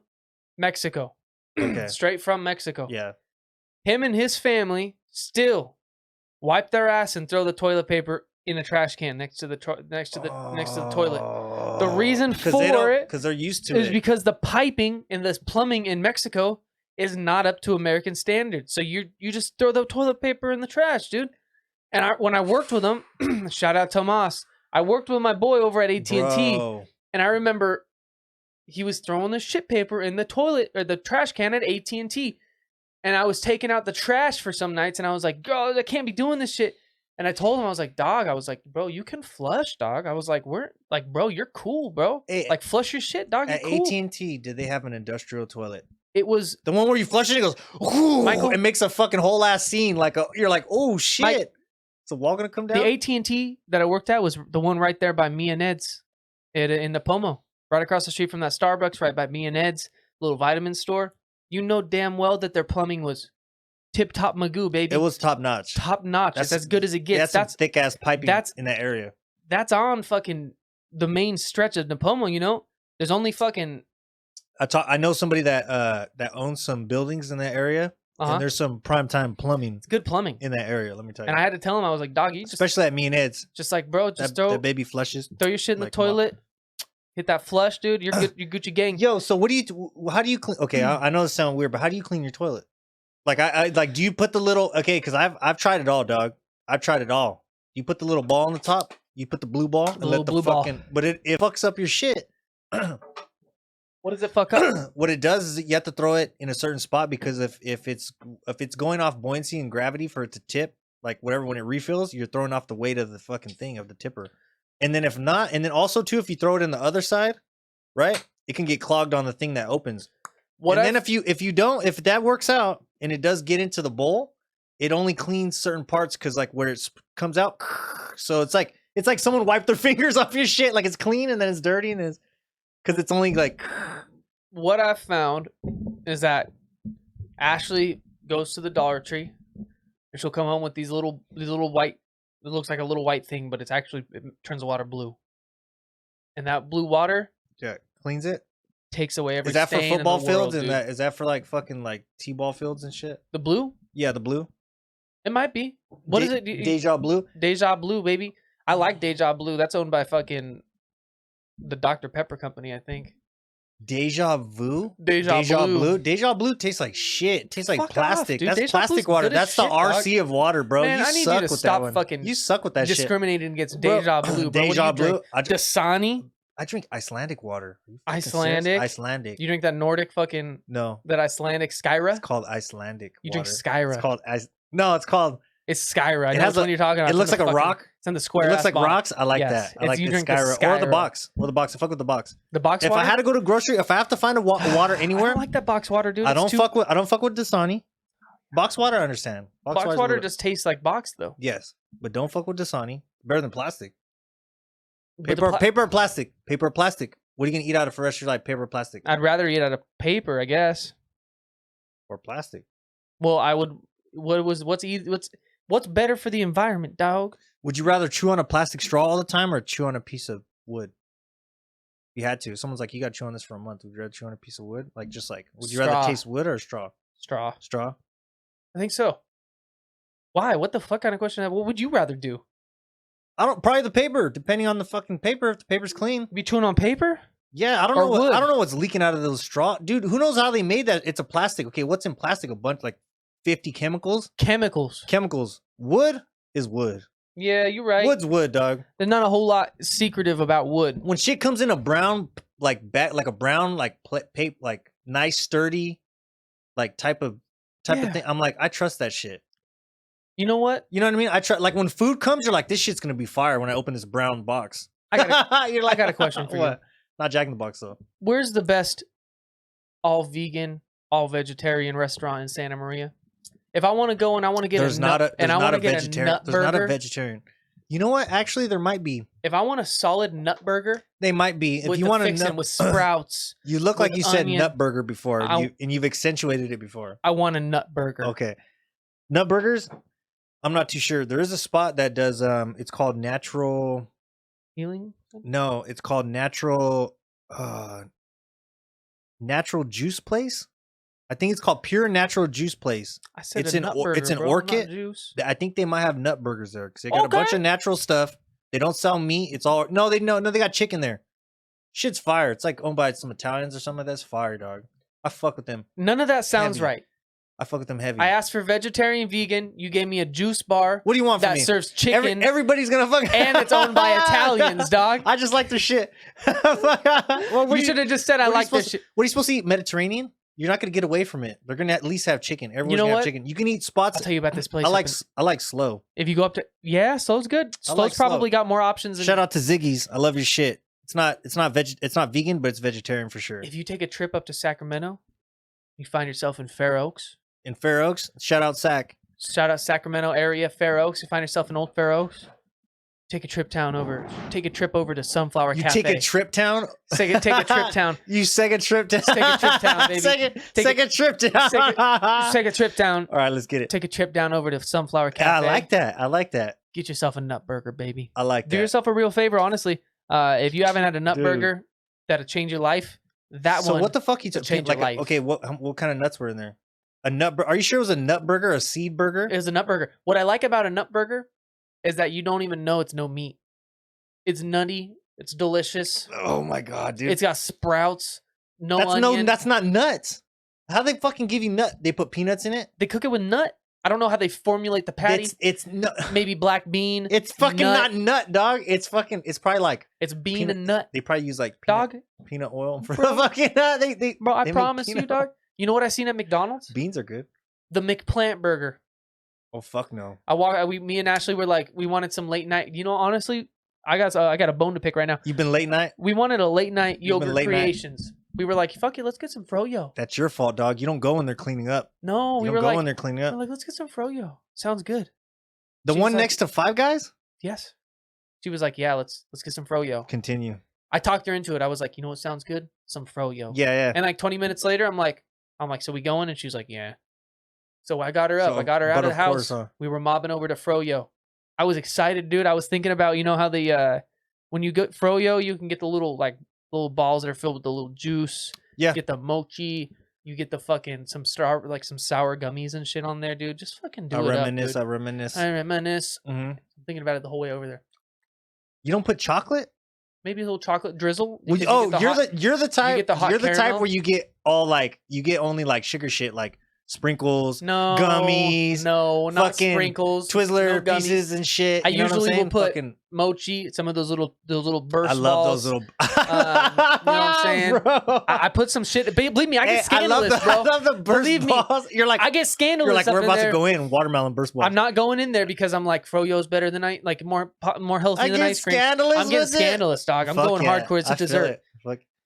Mexico. Okay. Straight from Mexico. Yeah. Him and his family still wipe their ass and throw the toilet paper in a trash can next to the toilet. The reason for it, because they're used to it, is because the piping and the plumbing in Mexico is not up to American standards. So you just throw the toilet paper in the trash, dude. And when I worked with him, shout out Tomas, I worked with my boy over at AT&T, and I remember he was throwing the shit paper in the toilet or the trash can at AT&T. And I was taking out the trash for some nights, and I was like, "Girl, I can't be doing this shit." And I told him, I was like, "Dog," I was like, "Bro, you can flush, dog." I was like, bro, you're cool, bro. Hey, like, flush your shit, dog. You're At cool." AT&T, did they have an industrial toilet? It was The one where you flush it, it goes, ooh, Michael- it makes a fucking whole ass scene. You're like, oh shit. Is the wall gonna come down? the AT&T that I worked at was the one right there by me and Ed's in the Pomo, right across the street from that Starbucks, right by me and Ed's little vitamin store. You know damn well that their plumbing was tip top magoo, baby. It was top notch. top notch. It's as good as it gets. That's thick ass piping in that area. That's on fucking the main stretch of Napomo, you know? There's only fucking I know somebody that owns some buildings in that area, and there's some primetime plumbing it's good plumbing in that area. Let me tell you. And I had to tell him, I was like, "Dog, you just Especially at me and Ed's. just like, bro, just That baby flushes. throw your shit in the Like, come on. toilet, hit that flush, dude. You're good. You're Gucci gang." Yo, so how do you clean? Okay, I know this sounds weird, but how do you clean your toilet? Like I like, do you put the little? Okay, because I've tried it all, dog. I've tried it all. You put the little ball on the top. You put the blue ball and let the blue ball. fucking. But it fucks up your shit. What does it fuck up? What it does is you have to throw it in a certain spot because if it's going off buoyancy and gravity for it to tip, like whatever, when it refills, you're throwing off the weight of the fucking thing of the tipper. And then if not, and then also too, if you throw it in the other side, right, it can get clogged on the thing that opens. Then if that works out and it does get into the bowl, it only cleans certain parts because like where it comes out. So it's like someone wiped their fingers off your shit, like it's clean and then it's dirty and it's because it's only like. What I found is that Ashley goes to the Dollar Tree and she'll come home with these little white. It looks like a little white thing, but it turns the water blue. And that blue water, Cleans it. takes away every. Is that for stain in football the fields world, and dude. is that for like fucking like t-ball fields and shit? The blue? Yeah, the blue. It might be. What is it? Deja Blue. Deja Blue, baby. I like Deja Blue. That's owned by fucking the Dr. Pepper company, I think. Deja Vu. Deja Blue. Deja Blue tastes like shit. It tastes like Fuck plastic. off, dude. That's Deja plastic Blue's water. good as That's the shit, dog. RC of water, bro. Man, you I need suck you to with stop that one. fucking You suck with that shit. discriminating against Bro, Deja Blue, bro. Deja What do you Blue. drink? Dasani? I drink Icelandic water. Are you fucking Icelandic? serious? Icelandic. You drink that Nordic fucking No, that Icelandic Skyra? it's called Icelandic. You water. drink Skyra. It's called No, it's called. It's Skyra. I It know has which one you're talking about. It looks like a rock. It's in the square. It looks like bottle. rocks. I like Yes, that. I it's- like you the drink the Skyra or the Skyra. box. Or the box. I fuck with the box. The box If water? I had to go to grocery, if I have to find a water I anywhere, don't like that box water, dude. I It's don't too- fuck with Dasani. Box water, I understand. Box water's a water little- just tastes like box, though. yes, but don't fuck with Dasani. Better than plastic. But the Paper or plastic. Paper or plastic. What are you gonna eat out of for the rest of your life? Paper or plastic? I'd rather eat out of paper, I guess. Or plastic. Well, I would. What's better for the environment, dog? Would you rather chew on a plastic straw all the time or chew on a piece of wood? If you had to. Someone's like, you got to chew on this for a month. Would you rather chew on a piece of wood? Like, just like, would you rather Straw. taste wood or straw? Straw. Straw. I think so. Why? What the fuck kind of question? What would you rather do? Probably the paper, depending on the fucking paper. If the paper's clean. Be chewing on paper? Yeah, I don't Or know. wood. I don't know what's leaking out of those straw, dude. Who knows how they made that? It's a plastic. Okay, what's in plastic? A bunch like 50 chemicals. Chemicals. Wood is wood. Yeah, you're right. Wood's wood, dog. There's not a whole lot secretive about wood. When shit comes in a brown, like a brown, like paper, like nice, sturdy, like type of thing, I'm like, I trust that shit. You know what? You know what I mean? I trust. Like when food comes, you're like, this shit's gonna be fire when I open this brown box. I You're like, got a question for you. what? Not Jack in the Box though. Where's the best all vegan, all vegetarian restaurant in Santa Maria? If I want to go and I want to get There's not a vegetarian. There's not a vegetarian. You know what? Actually, there might be. If I want a solid nut burger, They might be. If with you the want to fixin' with sprouts, you look like with you said onion, nut burger before, I- and you've accentuated it before. I want a nut burger. Okay, nut burgers. I'm not too sure. There is a spot that does. It's called Natural. Healing? No, it's called Natural. Natural Juice Place. I think it's called Pure Natural Juice Place. I said It's a in nut Or- burger, it's in bro, not Orchid. juice. I think they might have nut burgers there because they got a bunch Okay. of natural stuff. They don't sell meat. It's all no. They got chicken there. Shit's fire. It's like owned by some Italians or something. That's fire, dog. I fuck with them. None of that sounds Heavy. right. I fuck with them heavy. I asked for vegetarian, vegan. You gave me a juice bar What do you want from that me? serves chicken, Everybody's gonna fuck. and it's owned by Italians, dog. I just like the shit. Well, You should have just said I like this shit. What are you supposed to eat? Mediterranean? You're not gonna get away from it. They're gonna at least have chicken. Everyone's know gonna have what? chicken. You can eat spots. I'll tell you about this place. I like Slow. If you go up to Slow's good. Slow's like Slow. probably got more options. Shout out to Ziggy's. I love your shit. It's not vegan, but it's vegetarian for sure. If you take a trip up to Sacramento, you find yourself in Fair Oaks. In Fair Oaks, shout out Sac. Shout out Sacramento area, Fair Oaks. You find yourself in Old Fair Oaks. Take a trip over to Sunflower You Cafe. take a trip town. Take a trip town. You second trip down. Take a trip down, baby. Second trip down. Take a trip down. All right, let's get it. Take a trip down over to Sunflower Cafe. I like that. Get yourself a nut burger, baby. I like that. Do yourself a real favor, honestly. If you haven't had a nut burger that'll change your life, So what the fuck you change like? your life. Okay, what kind of nuts were in there? A nut? Are you sure it was a nut burger, a seed burger? It was a nut burger. What I like about a nut burger is that you don't even know it's no meat. It's nutty. It's delicious. Oh my god, dude! It's got sprouts. Onion. That's not nuts. How they fucking give you nut? They put peanuts in it. They cook it with nut. I don't know how they formulate the patty. It's nut. Maybe black bean. It's fucking not nut, dog. It's probably like it's bean peanut, and nut. They probably use like peanut oil for Bro. the fucking nut. Bro, I promise you, dog. You know what I seen at McDonald's? Beans are good. The McPlant burger. Oh fuck no. Me and Ashley were like, we wanted some late night. You know, honestly, I got a bone to pick right now. You've been late night? We wanted a late night yogurt late creations. We were like, fuck it, let's get some froyo. That's your fault, dog. You don't go in there cleaning up. No, we you were don't go like, in there cleaning up. we're like, let's get some froyo. Sounds good. The She's one like, next to Five Guys? Yes. She was like, yeah, let's get some froyo. Continue. I talked her into it. I was like, you know what sounds good? Some froyo. Yeah. And like 20 minutes later, I'm like, so we going? And she's like, yeah. So I got her up. I got her out of the house. Course, huh? We were mobbing over to froyo. I was excited, dude. I was thinking about, you know how the when you get froyo, you can get the little balls that are filled with the little juice. Yeah. You get the mochi. You get the fucking some sour gummies and shit on there, dude. Just fucking do it reminisce. up, I reminisce. Mm-hmm. Mm-hmm. I'm thinking about it the whole way over there. You don't put chocolate? Maybe a little chocolate drizzle. You're the type. You get the hot you're the type caramel. where you get only like sugar shit, like sprinkles, No gummies, no, not fucking sprinkles, Twizzler no pieces and shit. I You know what I'm usually will saying? put Fucking, mochi, some of those little burst I love balls. those little. You know what I'm saying? Bro. I put some shit. Believe me, I get scandalous, I bro. love the burst Believe me, balls. You're like, I get scandalous. you're like, we're up in about there. to go in watermelon burst balls. I'm not going in there because I'm like froyo's better than more healthy than ice cream. Scandalous. I'm getting scandalous, dog. I'm going hardcore. It's a dessert.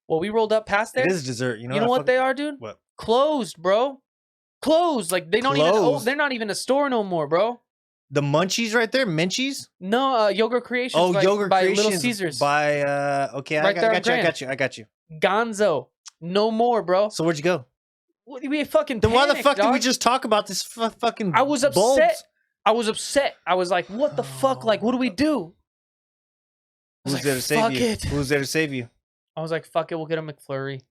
Well, we rolled up past there. It is dessert. You know what they are, dude? What? Closed, bro. Closed. Like they don't even. They're not even a store no more, bro. The munchies right there, Minchies. No, Yogurt Creations. Oh, Yogurt by Creations Little Caesars. By okay, Right there on I got you. Gonzo. No more, bro. So where'd you go? We fucking. Then why the panicked, fuck did we dog. just talk about this fucking? I was upset. bulbs? I was upset. I was like, what the fuck? Like, what do we do? Who's there to save you? It. Who's there to save you? I was like, fuck it, we'll get a McFlurry.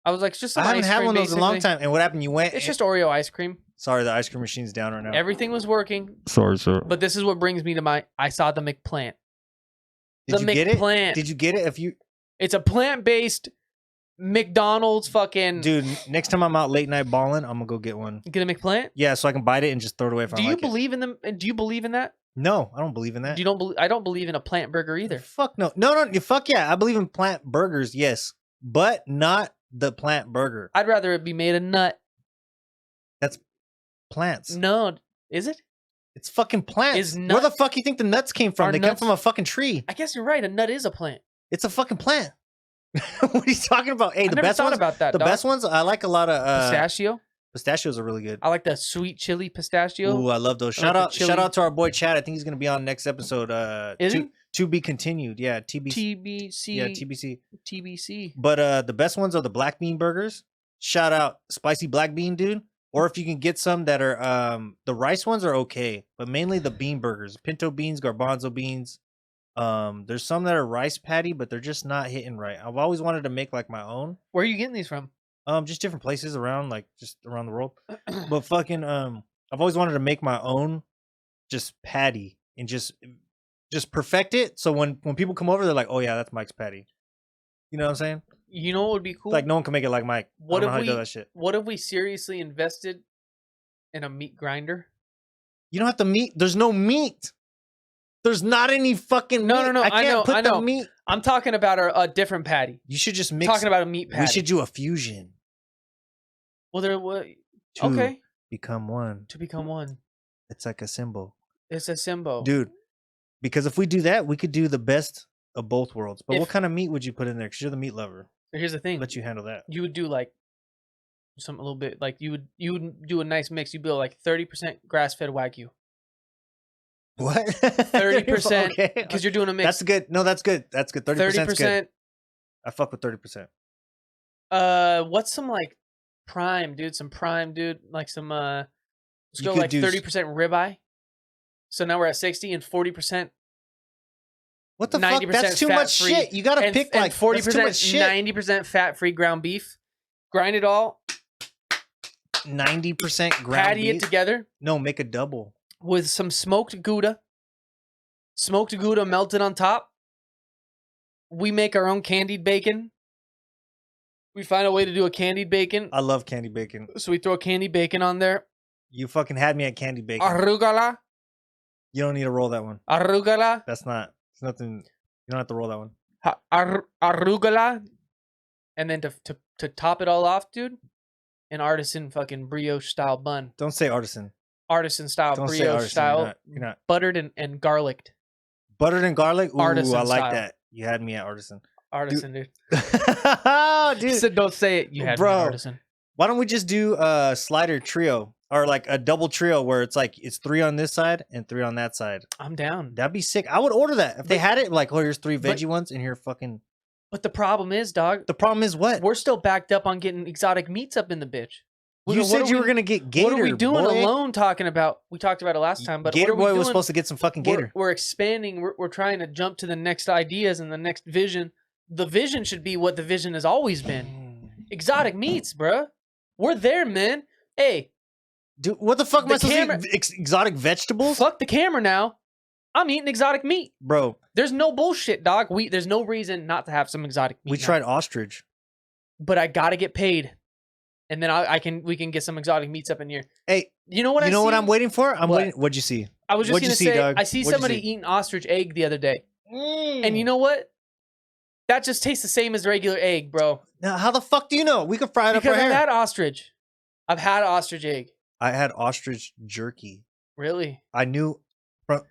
I was like, it's just some I haven't ice had cream, one of those in a long basically. time. And what happened? You went. It's just Oreo ice cream. Sorry, the ice cream machine's down right now. Everything was working, Sorry, sir. but this is what brings me to I saw the McPlant. Did you get McPlant. it? Did you get it? If you, It's a plant-based McDonald's fucking. dude, next time I'm out late night balling, I'm gonna go get one. Get a McPlant? Yeah, so I can bite it and just throw it away if I Do don't you like believe in them? Do you believe in that? it. No, I don't believe in that. I don't believe in a plant burger either. Fuck no. No, fuck yeah. I believe in plant burgers, yes. But not the plant burger. I'd rather it be made of nut. That's plants. No, is it? It's fucking plants. Is Where nut- the fuck you think the nuts came from? Are They come nuts- from a fucking tree. I guess you're right. A nut is a plant. It's a fucking plant. What are you talking about? Hey, I the never best thought ones. about that. The dog. best ones. I like a lot of Pistachio. pistachios are really good. I like the sweet chili pistachio. Ooh, I love those. I like Shout out to our boy Chad. I think he's gonna be on next episode. Is he? To be continued. Yeah, TBC. TBC. Yeah, TBC. TBC. But the best ones are the black bean burgers. Shout out spicy black bean, dude. Or if you can get some that are the rice ones are okay, but mainly the bean burgers, pinto beans, garbanzo beans. There's some that are rice patty, but they're just not hitting right. I've always wanted to make like my own. Where are you getting these from? Just different places around, like just around the world. But fucking I've always wanted to make my own just patty and just perfect it. So when people come over, they're like, oh yeah, that's Mike's patty. You know what I'm saying? You know what would be cool? Like no one can make it like Mike. What I don't if know how he does that shit. What if we seriously invested in a meat grinder? You don't have to meat. There's no meat. There's not any fucking No. meat. I can't put I know. the meat. I'm talking about a different patty. You should just I'm mix. talking about a meat patty. We should do a fusion. Well, there was Two okay become one. to become one. It's like a symbol, It's a symbol, dude. Because if we do that, we could do the best of both worlds. But what If- kind of meat would you put in there? Because you're the meat lover. But here's the thing: Let you handle that. you would do like some a little bit like you would do a nice mix. You'd be like 30% grass-fed Wagyu, What? 30% Okay. because you're doing a mix. That's good. No, that's good. That's good. 30% good. I fuck with 30%. What's some like prime, dude? Some prime, dude. Like some let's You go could like do 30% ribeye. So now we're at 60 and 40%. What the fuck? 90% That's too much fat-free, shit. You gotta pick like 40%, that's too much shit. 90% fat-free ground beef. Grind it all, 90% ground patty beef. it together No, make a double. with some smoked Gouda. Smoked Gouda melted on top. We make our own candied bacon. We find a way to do a candied bacon. I love candy bacon. So we throw candy bacon on there. You fucking had me at candy bacon. Arugula. You don't need to roll that one. Arugula. That's not. It's nothing. You don't have to roll that one. Arugula. And then to top it all off, dude, an artisan fucking brioche style bun. Don't say artisan. Artisan style, Don't say brioche artisan. style. You're not. Buttered and garlicked. Buttered and garlic. Ooh, Artisan I like style. that. You had me at artisan. Artisan, dude. Dude, So don't say it. You had me Bro. at artisan. why don't we just do a slider trio or like a double trio where it's like it's 3 on this side and 3 on that side? I'm down. That'd be sick. I would order that if they But- had it. Like, oh, here's 3 but- veggie ones and here fucking. But the problem is, dog, The problem is what? we're still backed up on getting exotic meats up in the bitch. You What said are you we- were gonna get gator. What are we doing boy. alone talking about? We talked about it last time, but Gator what are we boy was doing? supposed to get some fucking gator. We're expanding. We're trying to jump to the next ideas and the next vision. The vision should be what the vision has always been. Exotic meats, bruh. We're there, man. Hey, Dude, what the fuck am The I supposed camera- to eat? Exotic vegetables? fuck the camera now. I'm eating exotic meat. Bro, There's no bullshit, dog. There's no reason not to have some exotic meat. we now. tried ostrich. But I gotta get paid, and then we can get some exotic meats up in here. Hey, You know what? you know what see? I'm waiting for? I'm What? waiting. What'd you see? I was just what'd you gonna see, say. dog? I see What'd you somebody see? eating ostrich egg the other day, Mm. and you know what? That just tastes the same as regular egg, bro. Now, how the fuck do you know? We can fry it up Because right I've here. had ostrich. I've had ostrich egg. I had ostrich jerky. Really? I knew.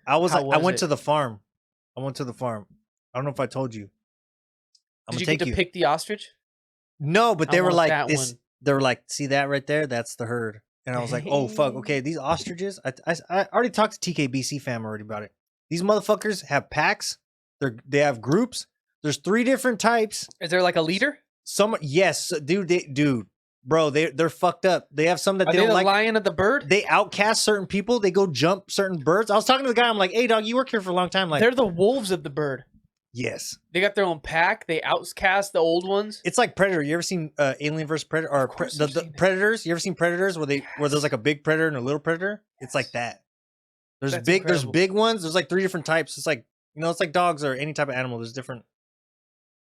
I was. How Like, I was went it? to the farm. I went to the farm. I don't know if I told you. I'm Did you gonna get take to you. pick the ostrich? No, but I they were want like that this. one. They were like, see that right there? That's the herd. And I was like, oh fuck. Okay, these ostriches. I already talked to TKBC fam already about it. These motherfuckers have packs. They have groups. There's 3 different types. Is there like a leader? Some yes, dude, bro. They're fucked up. They have some that Are they they don't the like. lion of the bird? They outcast certain people. They go jump certain birds. I was talking to the guy. I'm like, hey dog, you work here for a long time. Like, They're the wolves of the bird. yes, They got their own pack. They outcast the old ones. it's like Predator. You ever seen Alien vs Predator or course the I've seen it. Predators? You ever seen Predators where there's like a big predator and a little predator? It's like that. There's That's there's incredible. big ones. There's like 3 different types. It's like it's like dogs or any type of animal. There's different.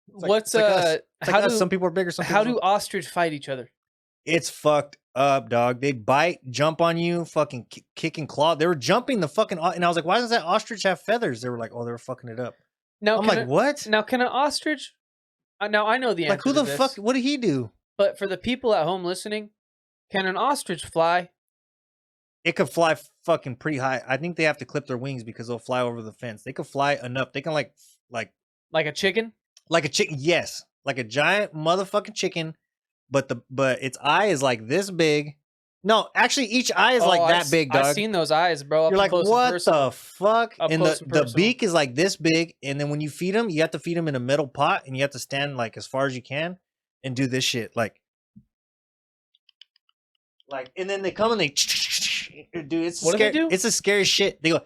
It's like- What's it's like us. It's how like us. do Some people are bigger. Some how people do ostrich fight each other? It's fucked up, dog. They bite, jump on you, fucking kick and claw. They were jumping the fucking, and I was like, why does that ostrich have feathers? They were like, oh, they were fucking it up. Now, I'm can like, what? now can an ostrich? Now I know the answer. Like, who to the this, fuck? What did he do? But for the people at home listening, can an ostrich fly? It could fly fucking pretty high. I think they have to clip their wings because they'll fly over the fence. They could fly enough. They can like Like a chicken? a chicken. Yes, like a giant motherfucking chicken. But its eye is like this big. No, actually, each eye is like that big, dog. I've seen those eyes, bro. Up You're like, close and what personal. the fuck? Up And close the and personal. beak is like this big, and then when you feed them, you have to feed them in a metal pot, and you have to stand like as far as you can, and do this shit, like, and then they come and they, dude, it's What do they do? It's the scariest shit. They go,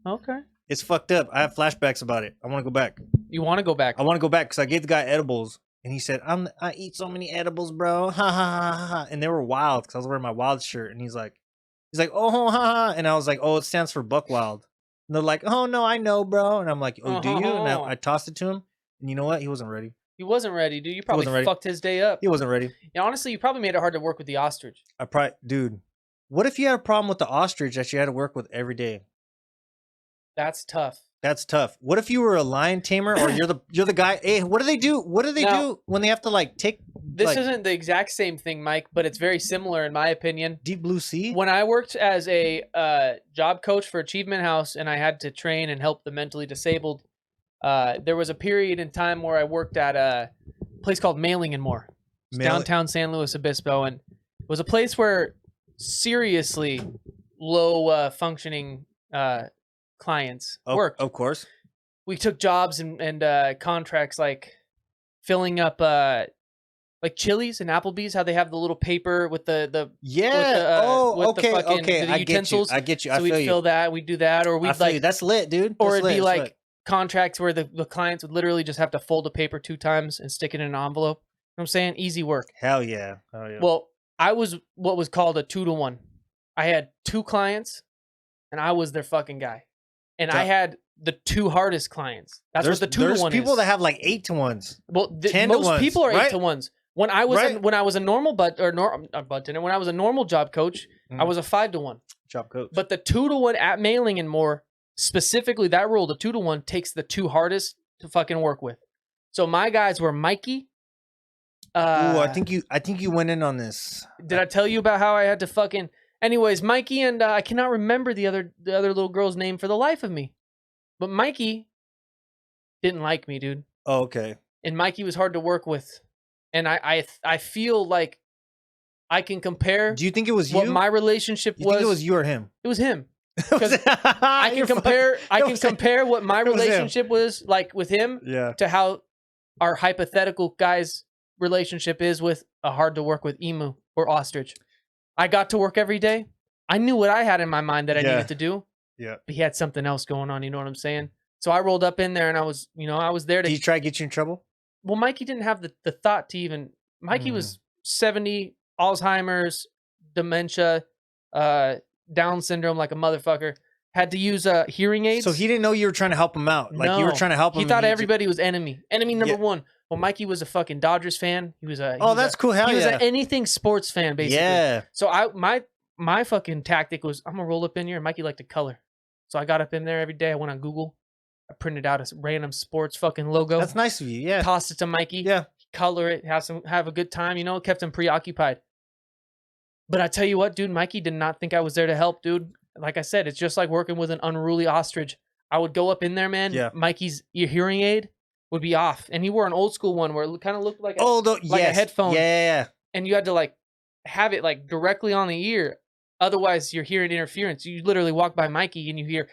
Okay. it's fucked up. I have flashbacks about it. I want to go back. You want to go back? I want to go back because I gave the guy edibles, and he said, I eat so many edibles, bro. Ha ha ha ha ha. And they were wild because I was wearing my wild shirt, and he's like, oh ha ha. And I was like, oh, it stands for Buckwild. And they're like, oh no, I know, bro. And I'm like, oh, do you? And I tossed it to him, and you know what? He wasn't ready. He wasn't ready, dude. You probably wasn't ready. fucked his day up. He wasn't ready. Yeah, honestly, you probably made it hard to work with the ostrich. Dude, what if you had a problem with the ostrich that you had to work with every day? That's tough. That's tough. What if you were a lion tamer, or you're the guy? Hey, what do they do? What do they do when they have to like take? This isn't the exact same thing, Mike, but it's very similar in my opinion. Deep Blue Sea. When I worked as a job coach for Achievement House, and I had to train and help the mentally disabled, there was a period in time where I worked at a place called Mailing and More, downtown San Luis Obispo, and it was a place where seriously low functioning clients worked. Of course. We took jobs and contracts like filling up like Chili's and Applebee's, how they have the little paper with the utensils. I get you. So we'd fill that, we'd do that, or we'd like that's lit, dude. Or it'd be like contracts where the clients would literally just have to fold the paper 2 times and stick it in an envelope. You know what I'm saying? Easy work. Hell yeah. Well, I was what was called a 2-to-1. I had 2 clients and I was their fucking guy. And I had the 2 hardest clients. That's what the 2-to-1 is. There's people that have like 8-to-1s. Well, 10 most people are 8-to-1s. When I was when I was a normal when I was a normal job coach, I was a 5-to-1 job coach. But the 2-to-1 at Mailing and More, specifically that rule, the 2-to-1 takes the 2 hardest to fucking work with. So my guys were Mikey. I think you went in on this. Did I tell you about how I had to fucking? Anyways, Mikey and I cannot remember the other little girl's name for the life of me, but Mikey didn't like me, dude. Oh, okay. And Mikey was hard to work with, and I feel like I can compare. Do you think it was you? What my relationship was? You think it was you or him? It was him. Because I can compare. I can compare what my relationship was like with him to how our hypothetical guy's relationship is with a hard to work with emu or ostrich. I got to work every day. I knew what I had in my mind that I needed to do. Yeah. But he had something else going on. You know what I'm saying? So I rolled up in there and I was there to. Did he try to get you in trouble? Well, Mikey didn't have the thought to even. Mikey was 70, Alzheimer's, dementia, Down syndrome, like a motherfucker. Had to use hearing aids. So he didn't know you were trying to help him out. Like you were trying to help him. He thought everybody was enemy. Enemy number one. Well, Mikey was a fucking Dodgers fan. He was a. That's cool. Hell yeah. He was an anything sports fan, basically. Yeah. So my fucking tactic was I'm gonna roll up in here. And Mikey liked to color, so I got up in there every day. I went on Google. I printed out a random sports fucking logo. That's nice of you. Yeah. Tossed it to Mikey. Yeah. Color it. Have a good time. Kept him preoccupied. But I tell you what, dude, Mikey did not think I was there to help, dude. Like I said, it's just like working with an unruly ostrich. I would go up in there, man. Yeah. Mikey's hearing aid would be off, and he wore an old school one where it kind of looked like a headphone. Yeah. And you had to like have it like directly on the ear, otherwise you're hearing interference. You literally walk by Mikey and you hear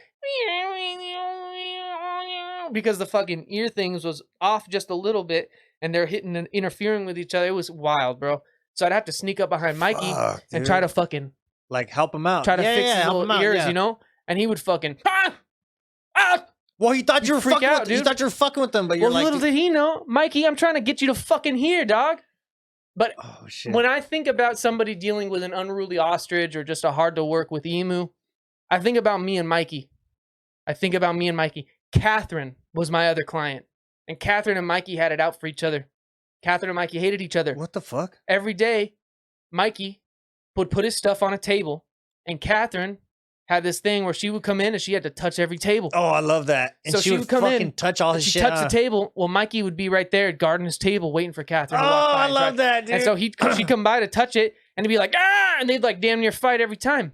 because the fucking ear things was off just a little bit, and they're hitting and interfering with each other. It was wild, bro. So I'd have to sneak up behind Mikey and try to fucking like help him out, try to fix his little ears, and he would fucking. Well, he thought you were fucking with him. He thought you were fucking with them, but you're little did he know, Mikey, I'm trying to get you to fucking hear, dog. But when I think about somebody dealing with an unruly ostrich or just a hard to work with emu, I think about me and Mikey. Catherine was my other client, and Catherine and Mikey had it out for each other. Catherine and Mikey hated each other. What the fuck? Every day, Mikey would put his stuff on a table, and Catherine had this thing where she would come in and she had to touch every table. Oh, I love that. And so she would come fucking in, touch all his shit. She touched the table. Well, Mikey would be right there guarding his table, waiting for Catherine to walk by. I love that, dude. And so she'd come by to touch it, and he'd be like, ah! And they'd like damn near fight every time.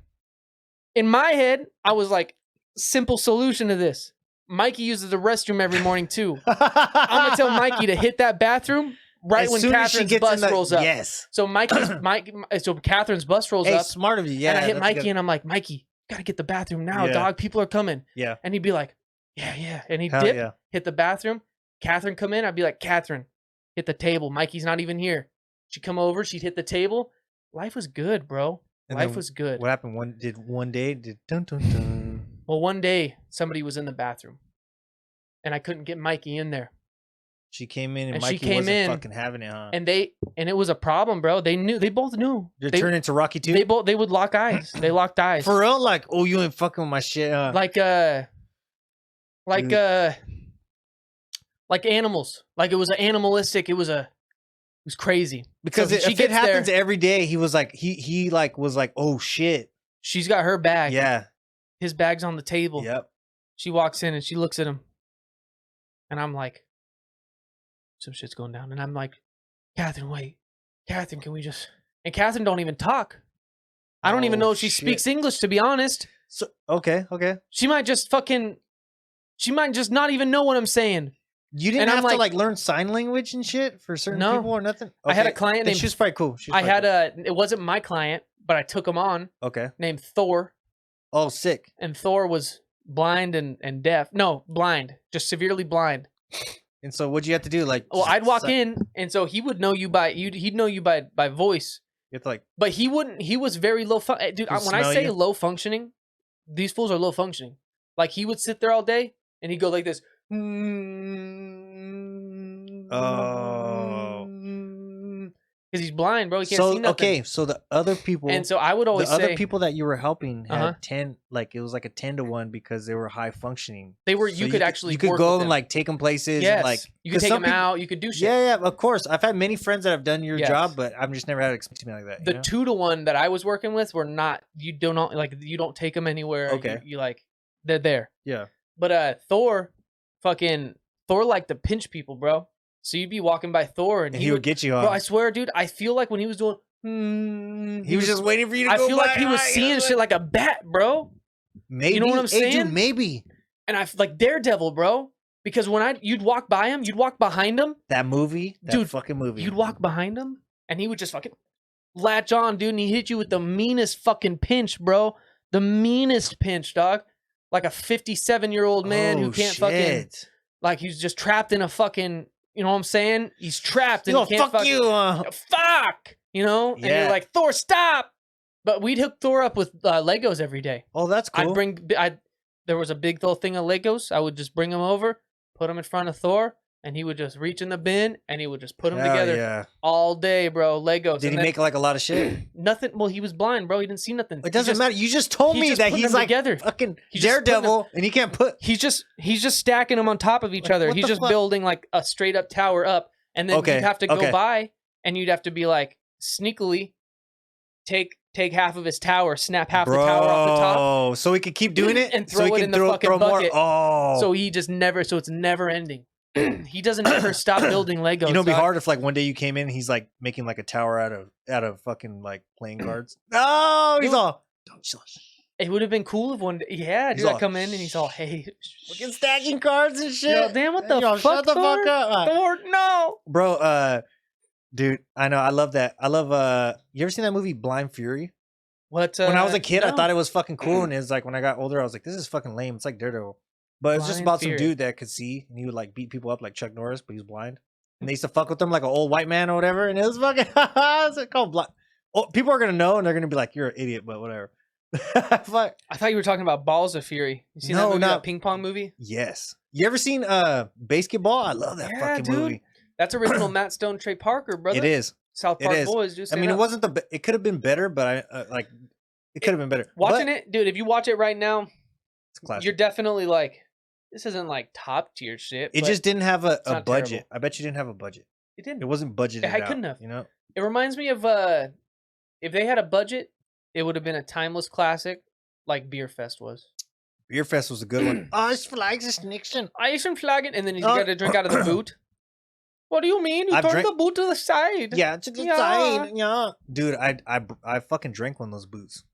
In my head, I was like, simple solution to this. Mikey uses the restroom every morning too. I'm gonna tell Mikey to hit that bathroom right when Catherine's bus rolls up. Yes. So so Catherine's bus rolls up. Smart of you. Yeah. And I hit Mikey and I'm like, Mikey, gotta get the bathroom now, dog. People are coming. Yeah. And he'd be like, yeah. And he'd hit the bathroom. Catherine come in. I'd be like, Catherine, hit the table. Mikey's not even here. She'd come over. She'd hit the table. Life was good, bro. Life was good. What happened? One day? Dun, dun, dun. Well, one day somebody was in the bathroom, and I couldn't get Mikey in there. She came in, and Mikey wasn't fucking having it, huh? And it was a problem, bro. They both knew. They turned into Rocky 2? They would lock eyes. They locked eyes. For real? Like, oh, you ain't fucking with my shit, huh? Like animals. Like it was animalistic. It was crazy. Because if it happens every day, he was like, he was like, oh shit. She's got her bag. Yeah. His bag's on the table. Yep. She walks in and she looks at him. And I'm like, some shit's going down. And I'm like, Catherine, wait. Catherine, can we just... And Catherine don't even talk. I don't even know if she speaks English, to be honest. So okay. She might just not even know what I'm saying. You didn't have to like learn sign language and shit for certain people or nothing? Okay. I had a client named... She's probably cool. It wasn't my client, but I took him on. Okay. Named Thor. Oh, sick. And Thor was blind and deaf. No, blind. Just severely blind. And so what'd you have to do? Like, well, I'd walk in, and so he would know you he'd know you by voice. You have to like... But he wouldn't... He was very low... Dude, when I say low functioning, these fools are low functioning. Like, he would sit there all day, and he'd go like this... Oh, because he's blind, bro. He can't see nothing. Okay, so the other people, and so I would always say the other people that you were helping had 10, like it was like a 10-to-1 because they were high functioning. They were. So you could actually work go with and like take them places. Yes, and, like you could take them out. You could do shit. Yeah, of course. I've had many friends that have done your job, but I've just never had it explained to me like that. The 2-to-1 that I was working with were not. You do not like. You don't take them anywhere. Okay. You like. They're there. Yeah. But Thor liked to pinch people, bro. So you'd be walking by Thor, and he would get you on. Bro, I swear, dude. I feel like when he was doing, he was just waiting for you to go. I feel like he was seeing shit like a bat, bro. Maybe. You know what I'm saying? Dude, maybe. And I like Daredevil, bro. Because when you'd walk by him, you'd walk behind him. That movie, fucking movie. You'd walk behind him, and he would just fucking latch on, dude. And he hit you with the meanest fucking pinch, bro. The meanest pinch, dog. Like a 57-year-old man who can't fucking. Like he's just trapped in a fucking, you know what I'm saying? He's trapped and he can't fuck you. Fuck, you know? And you're like, Thor, stop! But we'd hook Thor up with Legos every day. Oh, that's cool. There was a big old thing of Legos. I would just bring them over, put them in front of Thor, and he would just reach in the bin and he would just put them together all day, bro. Legos. Did he make like a lot of shit? Nothing. Well, he was blind, bro. He didn't see nothing. It doesn't matter. You just told me that he's like fucking Daredevil and he can't put. He's just stacking them on top of each other. He's just building like a straight up tower up, and then you'd have to go by and you'd have to be like sneakily take half of his tower, snap half the tower off the top. Oh, so he could keep doing it and throw it in the fucking bucket. Oh, so he just never. So it's never ending. He doesn't ever stop building Legos. You know, it'd be hard if like one day you came in and he's like making like a tower out of fucking like playing cards. No, he's all. It would have been cool if one day, dude, I come in and he's all, hey, fucking stacking cards and shit. Yo, damn, what the fuck, shut the fuck up, Thor, no, bro. Dude, I know, I love that. I love. You ever seen that movie Blind Fury? What? When I was a kid, I thought it was fucking cool, and it's like when I got older, I was like, this is fucking lame. It's like Daredevil. But it's just about some dude that could see, and he would like beat people up like Chuck Norris, but he's blind. And they used to fuck with him like an old white man or whatever, and it was fucking. It's called blind. Oh, people are gonna know, and they're gonna be like, "You're an idiot," but whatever. I thought you were talking about Balls of Fury. You seen that movie, that ping pong movie? Yes. You ever seen Basketball? I love that fucking movie. That's original Matt Stone, Trey Parker, brother. It is. South Park Boys. Just I mean, it wasn't it could have been better, but it could have been better. Watching it, dude. If you watch it right now, it's classic. You're definitely like. This isn't like top tier shit. It just didn't have a budget. Terrible. I bet you didn't have a budget. It didn't. It wasn't budgeted. I couldn't have. You know. It reminds me of if they had a budget, it would have been a timeless classic like Beer Fest was. Beer Fest was a good one. Ice flags is Nixon. Ice and flagging, and then you got to drink out of the boot. What do you mean? You turned the boot to the side. Yeah, to the side. Yeah, dude, I fucking drank one of those boots.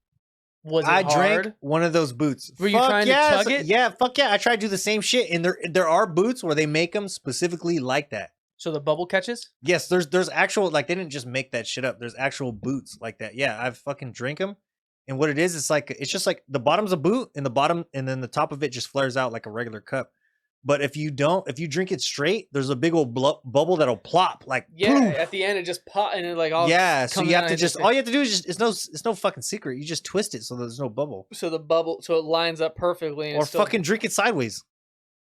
Was it hard? Drank one of those boots. Were you trying to tug it? Yeah, fuck yeah. I tried to do the same shit. And there are boots where they make them specifically like that. So the bubble catches? Yes, there's actual, like, they didn't just make that shit up. There's actual boots like that. Yeah, I've fucking drank them. And what it is, it's just like the bottom's a boot and the bottom, and then the top of it just flares out like a regular cup. But if you drink it straight, there's a big old bubble that'll plop like poof. At the end it just pop and it like all so you have to just all you have to do is just it's no fucking secret. You just twist it so there's no bubble. So it lines up perfectly. And or fucking drink it sideways.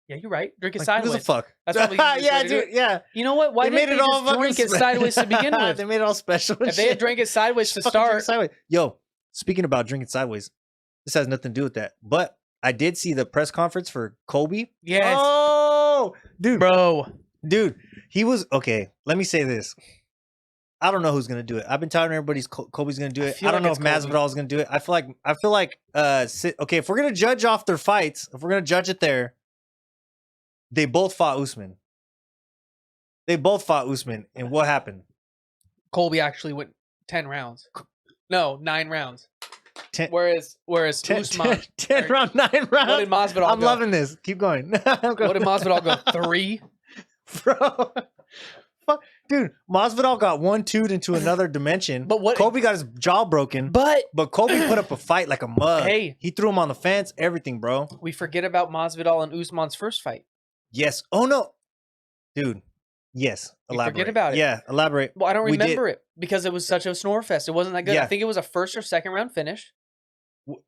Yeah, you're right. Drink it sideways. Who the fuck? That's what we yeah, dude. Yeah. You know what? Why didn't they just drink it sideways to begin with? They made it all special. If they had drank it sideways to start. Sideways. Yo, speaking about drinking sideways, this has nothing to do with that. But I did see the press conference for Kobe. Yes. Oh, dude. Bro. Dude, he was okay. Let me say this. I don't know who's gonna do it. I've been telling everybody Colby's gonna do it. I don't like know if it's Colby. Masvidal's gonna do it. I feel like okay, if we're gonna judge off their fights, if we're gonna judge it there, they both fought Usman. They both fought Usman, and what happened? Colby actually went 10 rounds. No, 9 rounds. 10, whereas Usman 10 round, 9 rounds. What did Masvidal I'm go? loving this. Keep going. What did Masvidal go? 3? Bro. Fuck. Dude, Masvidal got 1-2'd into another dimension. But what Colby got his jaw broken. But Colby put up a fight like a mug. Hey. He threw him on the fence, everything, bro. We forget about Masvidal and Usman's first fight. Yes. Oh no. Dude. Yes. Elaborate. Forget about it. Yeah, elaborate. Well, I don't remember it because it was such a snore fest. It wasn't that good. Yeah. I think it was a first or second round finish.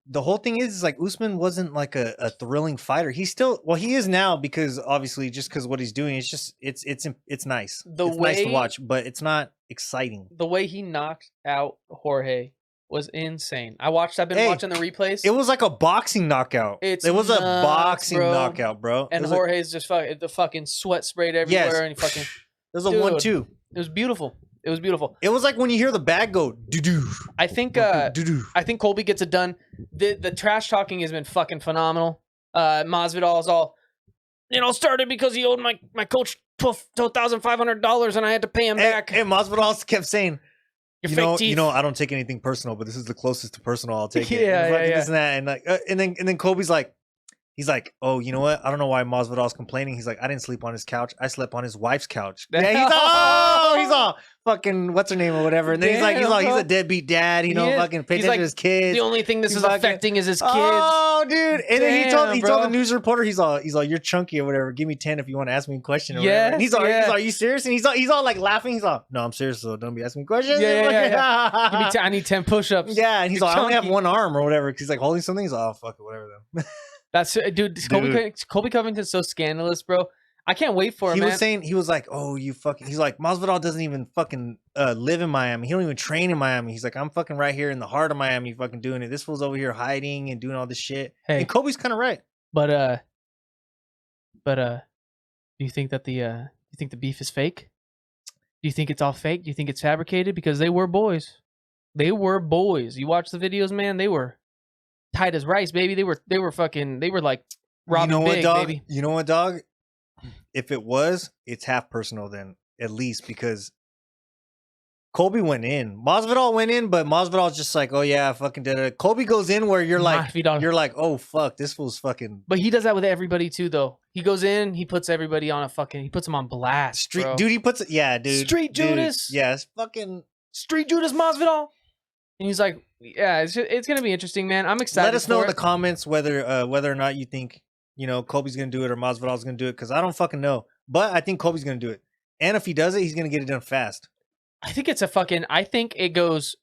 The whole thing is like Usman wasn't like a thrilling fighter. He's still, well, he is now because obviously just because what he's doing, it's just it's nice. It's nice to watch, but it's not exciting. The way he knocked out Jorge was insane. I've been watching the replays. It was like a boxing knockout. It was a boxing knockout, bro. And Jorge's just the fucking sweat sprayed everywhere, and he fucking. It was a 1-2. It was beautiful. It was beautiful. It was like when you hear the bag go doo-doo. I think Colby gets it done. The trash talking has been fucking phenomenal. Masvidal is all, started because he owed my coach $12,500 and I had to pay him back. And Masvidal kept saying, Your fake teeth. I don't take anything personal, but this is the closest to personal I'll take it. Yeah. This and that, and like, and then Colby's like, he's like, oh, you know what? I don't know why Masvidal's complaining. He's like, I didn't sleep on his couch. I slept on his wife's couch. Yeah, he's all fucking what's her name or whatever. And then he's a deadbeat dad. Fucking pay attention to his kids. The only thing this is affecting is his kids. Oh, dude! And then he told the news reporter, he's all, you're chunky or whatever. Give me 10 if you want to ask me a question. Or whatever. And he's all, are you serious? And he's all like laughing. He's all, no, I'm serious. So don't be asking me questions. Yeah. Give me I need 10 push-ups. Yeah, and he's all, I only have one arm or whatever. Because he's like holding something. He's all, oh, fuck it, whatever then. That's dude. Colby Covington's so scandalous, bro. I can't wait for him. He was like, oh, you fucking. He's like, Masvidal doesn't even fucking live in Miami. He don't even train in Miami. He's like, I'm fucking right here in the heart of Miami, fucking doing it. This fool's over here hiding and doing all this shit. Hey, and Kobe's kind of right. But do you think that the beef is fake? Do you think it's all fake? Do you think it's fabricated? Because they were boys. They were boys. You watch the videos, man. They were tight as rice, baby. They were like robbing big, baby. You know what, dog? If it was, it's half personal then, at least, because Colby went in. Masvidal went in, but Masvidal's just like, oh yeah, fucking did it. Colby goes in where you're like, oh fuck, this fool's fucking. But he does that with everybody too, though. He goes in, he puts everybody on he puts them on blast. Street, bro. Dude, he puts it, yeah, dude. Street Judas. Yeah, it's fucking Street Judas Masvidal. And he's like, yeah, it's gonna be interesting, man. I'm excited. Let us know in the comments whether or not you think Colby's gonna do it or Masvidal's gonna do it, because I don't fucking know. But I think Colby's gonna do it, and if he does it, he's gonna get it done fast. I think I think it goes.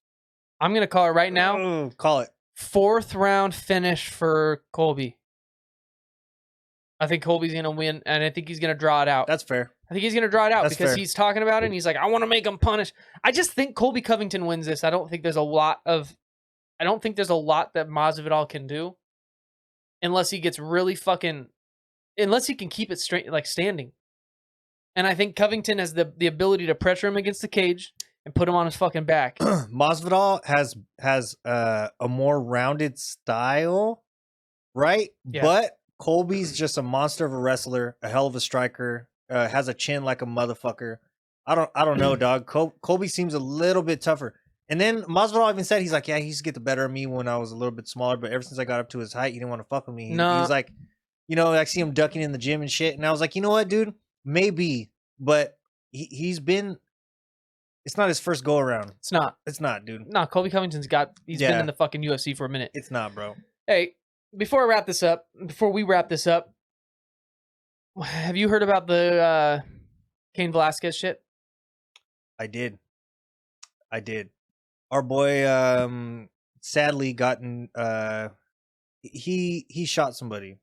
I'm gonna call it right now. Ooh, call it 4th round finish for Colby. I think Colby's gonna win, and I think he's gonna draw it out. That's fair. I think he's gonna draw it out. That's because fair. He's talking about it, and he's like, I want to make him punish. I just think Colby Covington wins this. I don't think there's a lot that Masvidal can do, unless he gets really unless he can keep it straight, like standing. And I think Covington has the ability to pressure him against the cage and put him on his fucking back. Masvidal has a more rounded style, right? Yeah. But Colby's just a monster of a wrestler, a hell of a striker, has a chin like a motherfucker. I don't know, dog. Colby seems a little bit tougher. And then Masvidal even said, he's like, yeah, he used to get the better of me when I was a little bit smaller, but ever since I got up to his height, he didn't want to fuck with me. No. He was like, I see him ducking in the gym and shit. And I was like, you know what, dude? Maybe, but he's been. It's not his first go around. It's not, dude. No, Colby Covington's been in the fucking UFC for a minute. It's not, bro. Hey, before we wrap this up, have you heard about the Cain Velasquez shit? I did. Our boy, sadly, gotten. He shot somebody.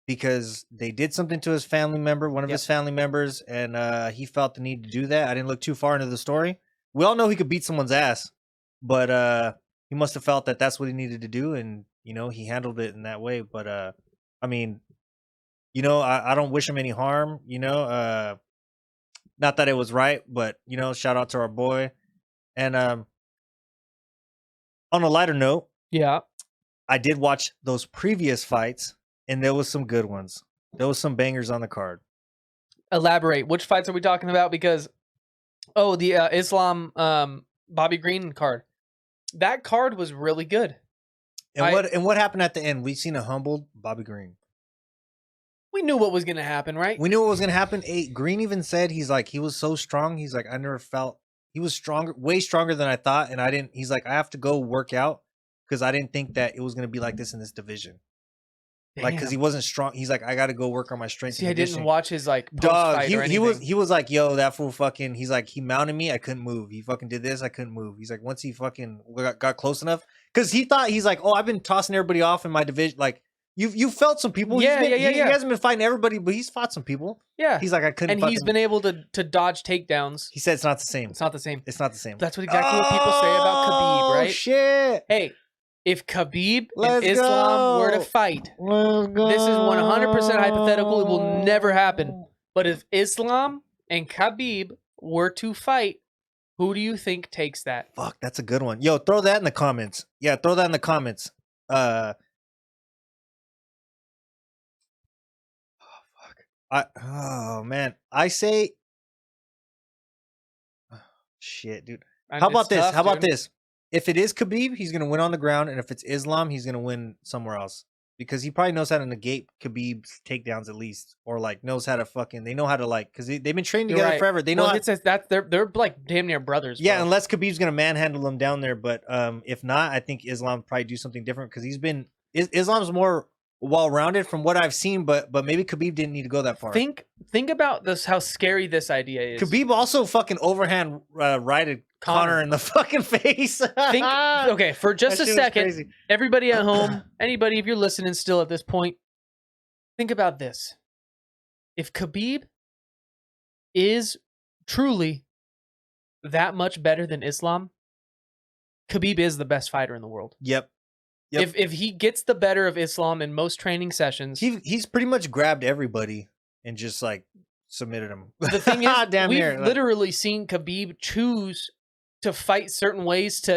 Because they did something to his family member, one of his family members, and he felt the need to do that. I didn't look too far into the story. We all know he could beat someone's ass, but he must have felt that that's what he needed to do, and he handled it in that way. But I mean, I don't wish him any harm. Not that it was right, but you know, shout out to our boy. And on a lighter note, Yeah. I did watch those previous fights, and there was some good ones. There was some bangers on the card. Elaborate. Which fights are we talking about? Because the Islam Bobby Green card. That card was really good. And what happened at the end? We seen a humbled Bobby Green. We knew what was going to happen, right? We knew what was going to happen. Green even said he was so strong. He's like, I never felt he was stronger, way stronger than I thought, and I didn't. He's like, I have to go work out because I didn't think that it was going to be like this in this division. Damn. Like, because he wasn't strong. He's like, I got to go work on my strength. See, I didn't watch his like dog. He was like, yo, that fool fucking. He's like, he mounted me. I couldn't move. He fucking did this. I couldn't move. He's like, once he fucking got close enough, because he thought he's like, oh, I've been tossing everybody off in my division. Like, you felt some people. He hasn't been fighting everybody, but he's fought some people. Yeah. He's like, I couldn't. And he's been able to dodge takedowns. He said it's not the same. It's not the same. It's not the same. That's exactly what people say about Khabib, right? Shit. Hey, if Khabib and Islam were to fight, this is 100% hypothetical. It will never happen. But if Islam and Khabib were to fight, who do you think takes that? Fuck, that's a good one. Yo, throw that in the comments. Yeah, throw that in the comments. Oh man, I say, shit, dude. How about this? How about this? If it is Khabib, he's gonna win on the ground, and if it's Islam, he's gonna win somewhere else because he probably knows how to negate Khabib's takedowns at least, or like knows how to fucking. They know how to like because they've been training together forever. They know. It says that they're like damn near brothers. Yeah, bro. unless Khabib's gonna manhandle them down there, but if not, I think Islam probably do something different because Islam's more well-rounded from what I've seen, but maybe Khabib didn't need to go that far. Think about this, how scary this idea is. Khabib also fucking overhand righted Connor in the fucking face. Okay, for just a second, everybody at home, anybody, if you're listening still at this point, think about this. If Khabib is truly that much better than Islam, Khabib is the best fighter in the world. Yep. If he gets the better of Islam in most training sessions, he's pretty much grabbed everybody and just like submitted him. The thing is, we've literally seen Khabib choose to fight certain ways.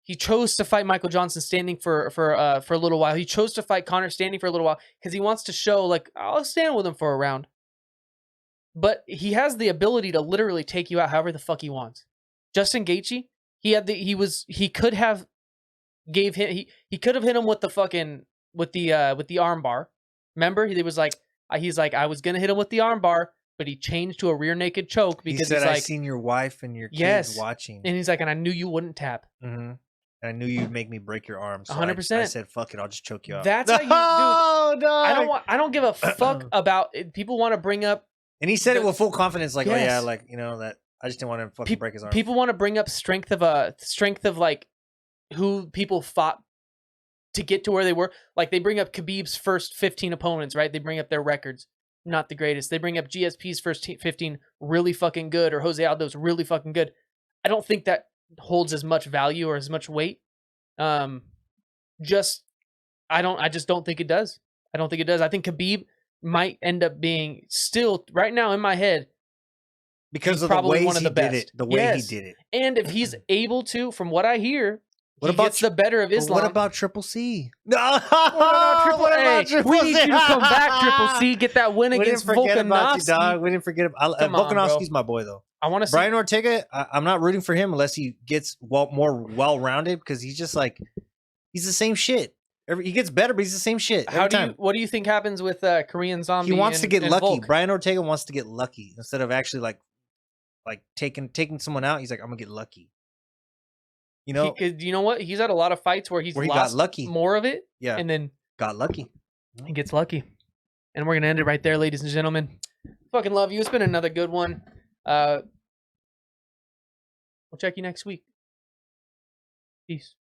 He chose to fight Michael Johnson standing for a little while. He chose to fight Conor standing for a little while because he wants to show like I'll stand with him for a round. But he has the ability to literally take you out however the fuck he wants. Justin Gaethje, he could have hit him with the fucking with the arm bar. Remember, he's like I was gonna hit him with the arm bar, but he changed to a rear naked choke because he said, I seen your wife and your kids watching, and he's like, and I knew you wouldn't tap. Mm-hmm. And I knew you'd make me break your arm. So 100%. I said, fuck it, I'll just choke you out. That's how you do. I don't give a fuck about it. People want to bring up, and he said it with full confidence, like, oh yeah, like that. I just didn't want to fucking break his arm. People want to bring up strength of like who people fought to get to where they were. Like they bring up Khabib's first 15 opponents, right? They bring up their records, not the greatest. They bring up GSP's first 15, really fucking good, or Jose Aldo's really fucking good. I don't think that holds as much value or as much weight. I just don't think it does. I don't think it does. I think Khabib might end up being still right now in my head because of the way he did it. The way he did it, and if he's able to, from what I hear. He gets the better of Islam. What about Triple C? No, what about Triple C? We need you to come back, Triple C. Get that win against Volkanovski. We didn't forget about Volkanovski's my boy, though. I want to see Brian Ortega. I'm not rooting for him unless he gets more well-rounded because he's just like he's the same shit. He gets better, but he's the same shit. What do you think happens with Korean Zombie? He wants to get lucky. Volk? Brian Ortega wants to get lucky instead of actually like taking someone out. He's like, I'm gonna get lucky. You know, you know what? He's had a lot of fights where he got lucky, more of it, and then got lucky. He gets lucky, and we're gonna end it right there, ladies and gentlemen. Fucking love you. It's been another good one. We'll check you next week. Peace.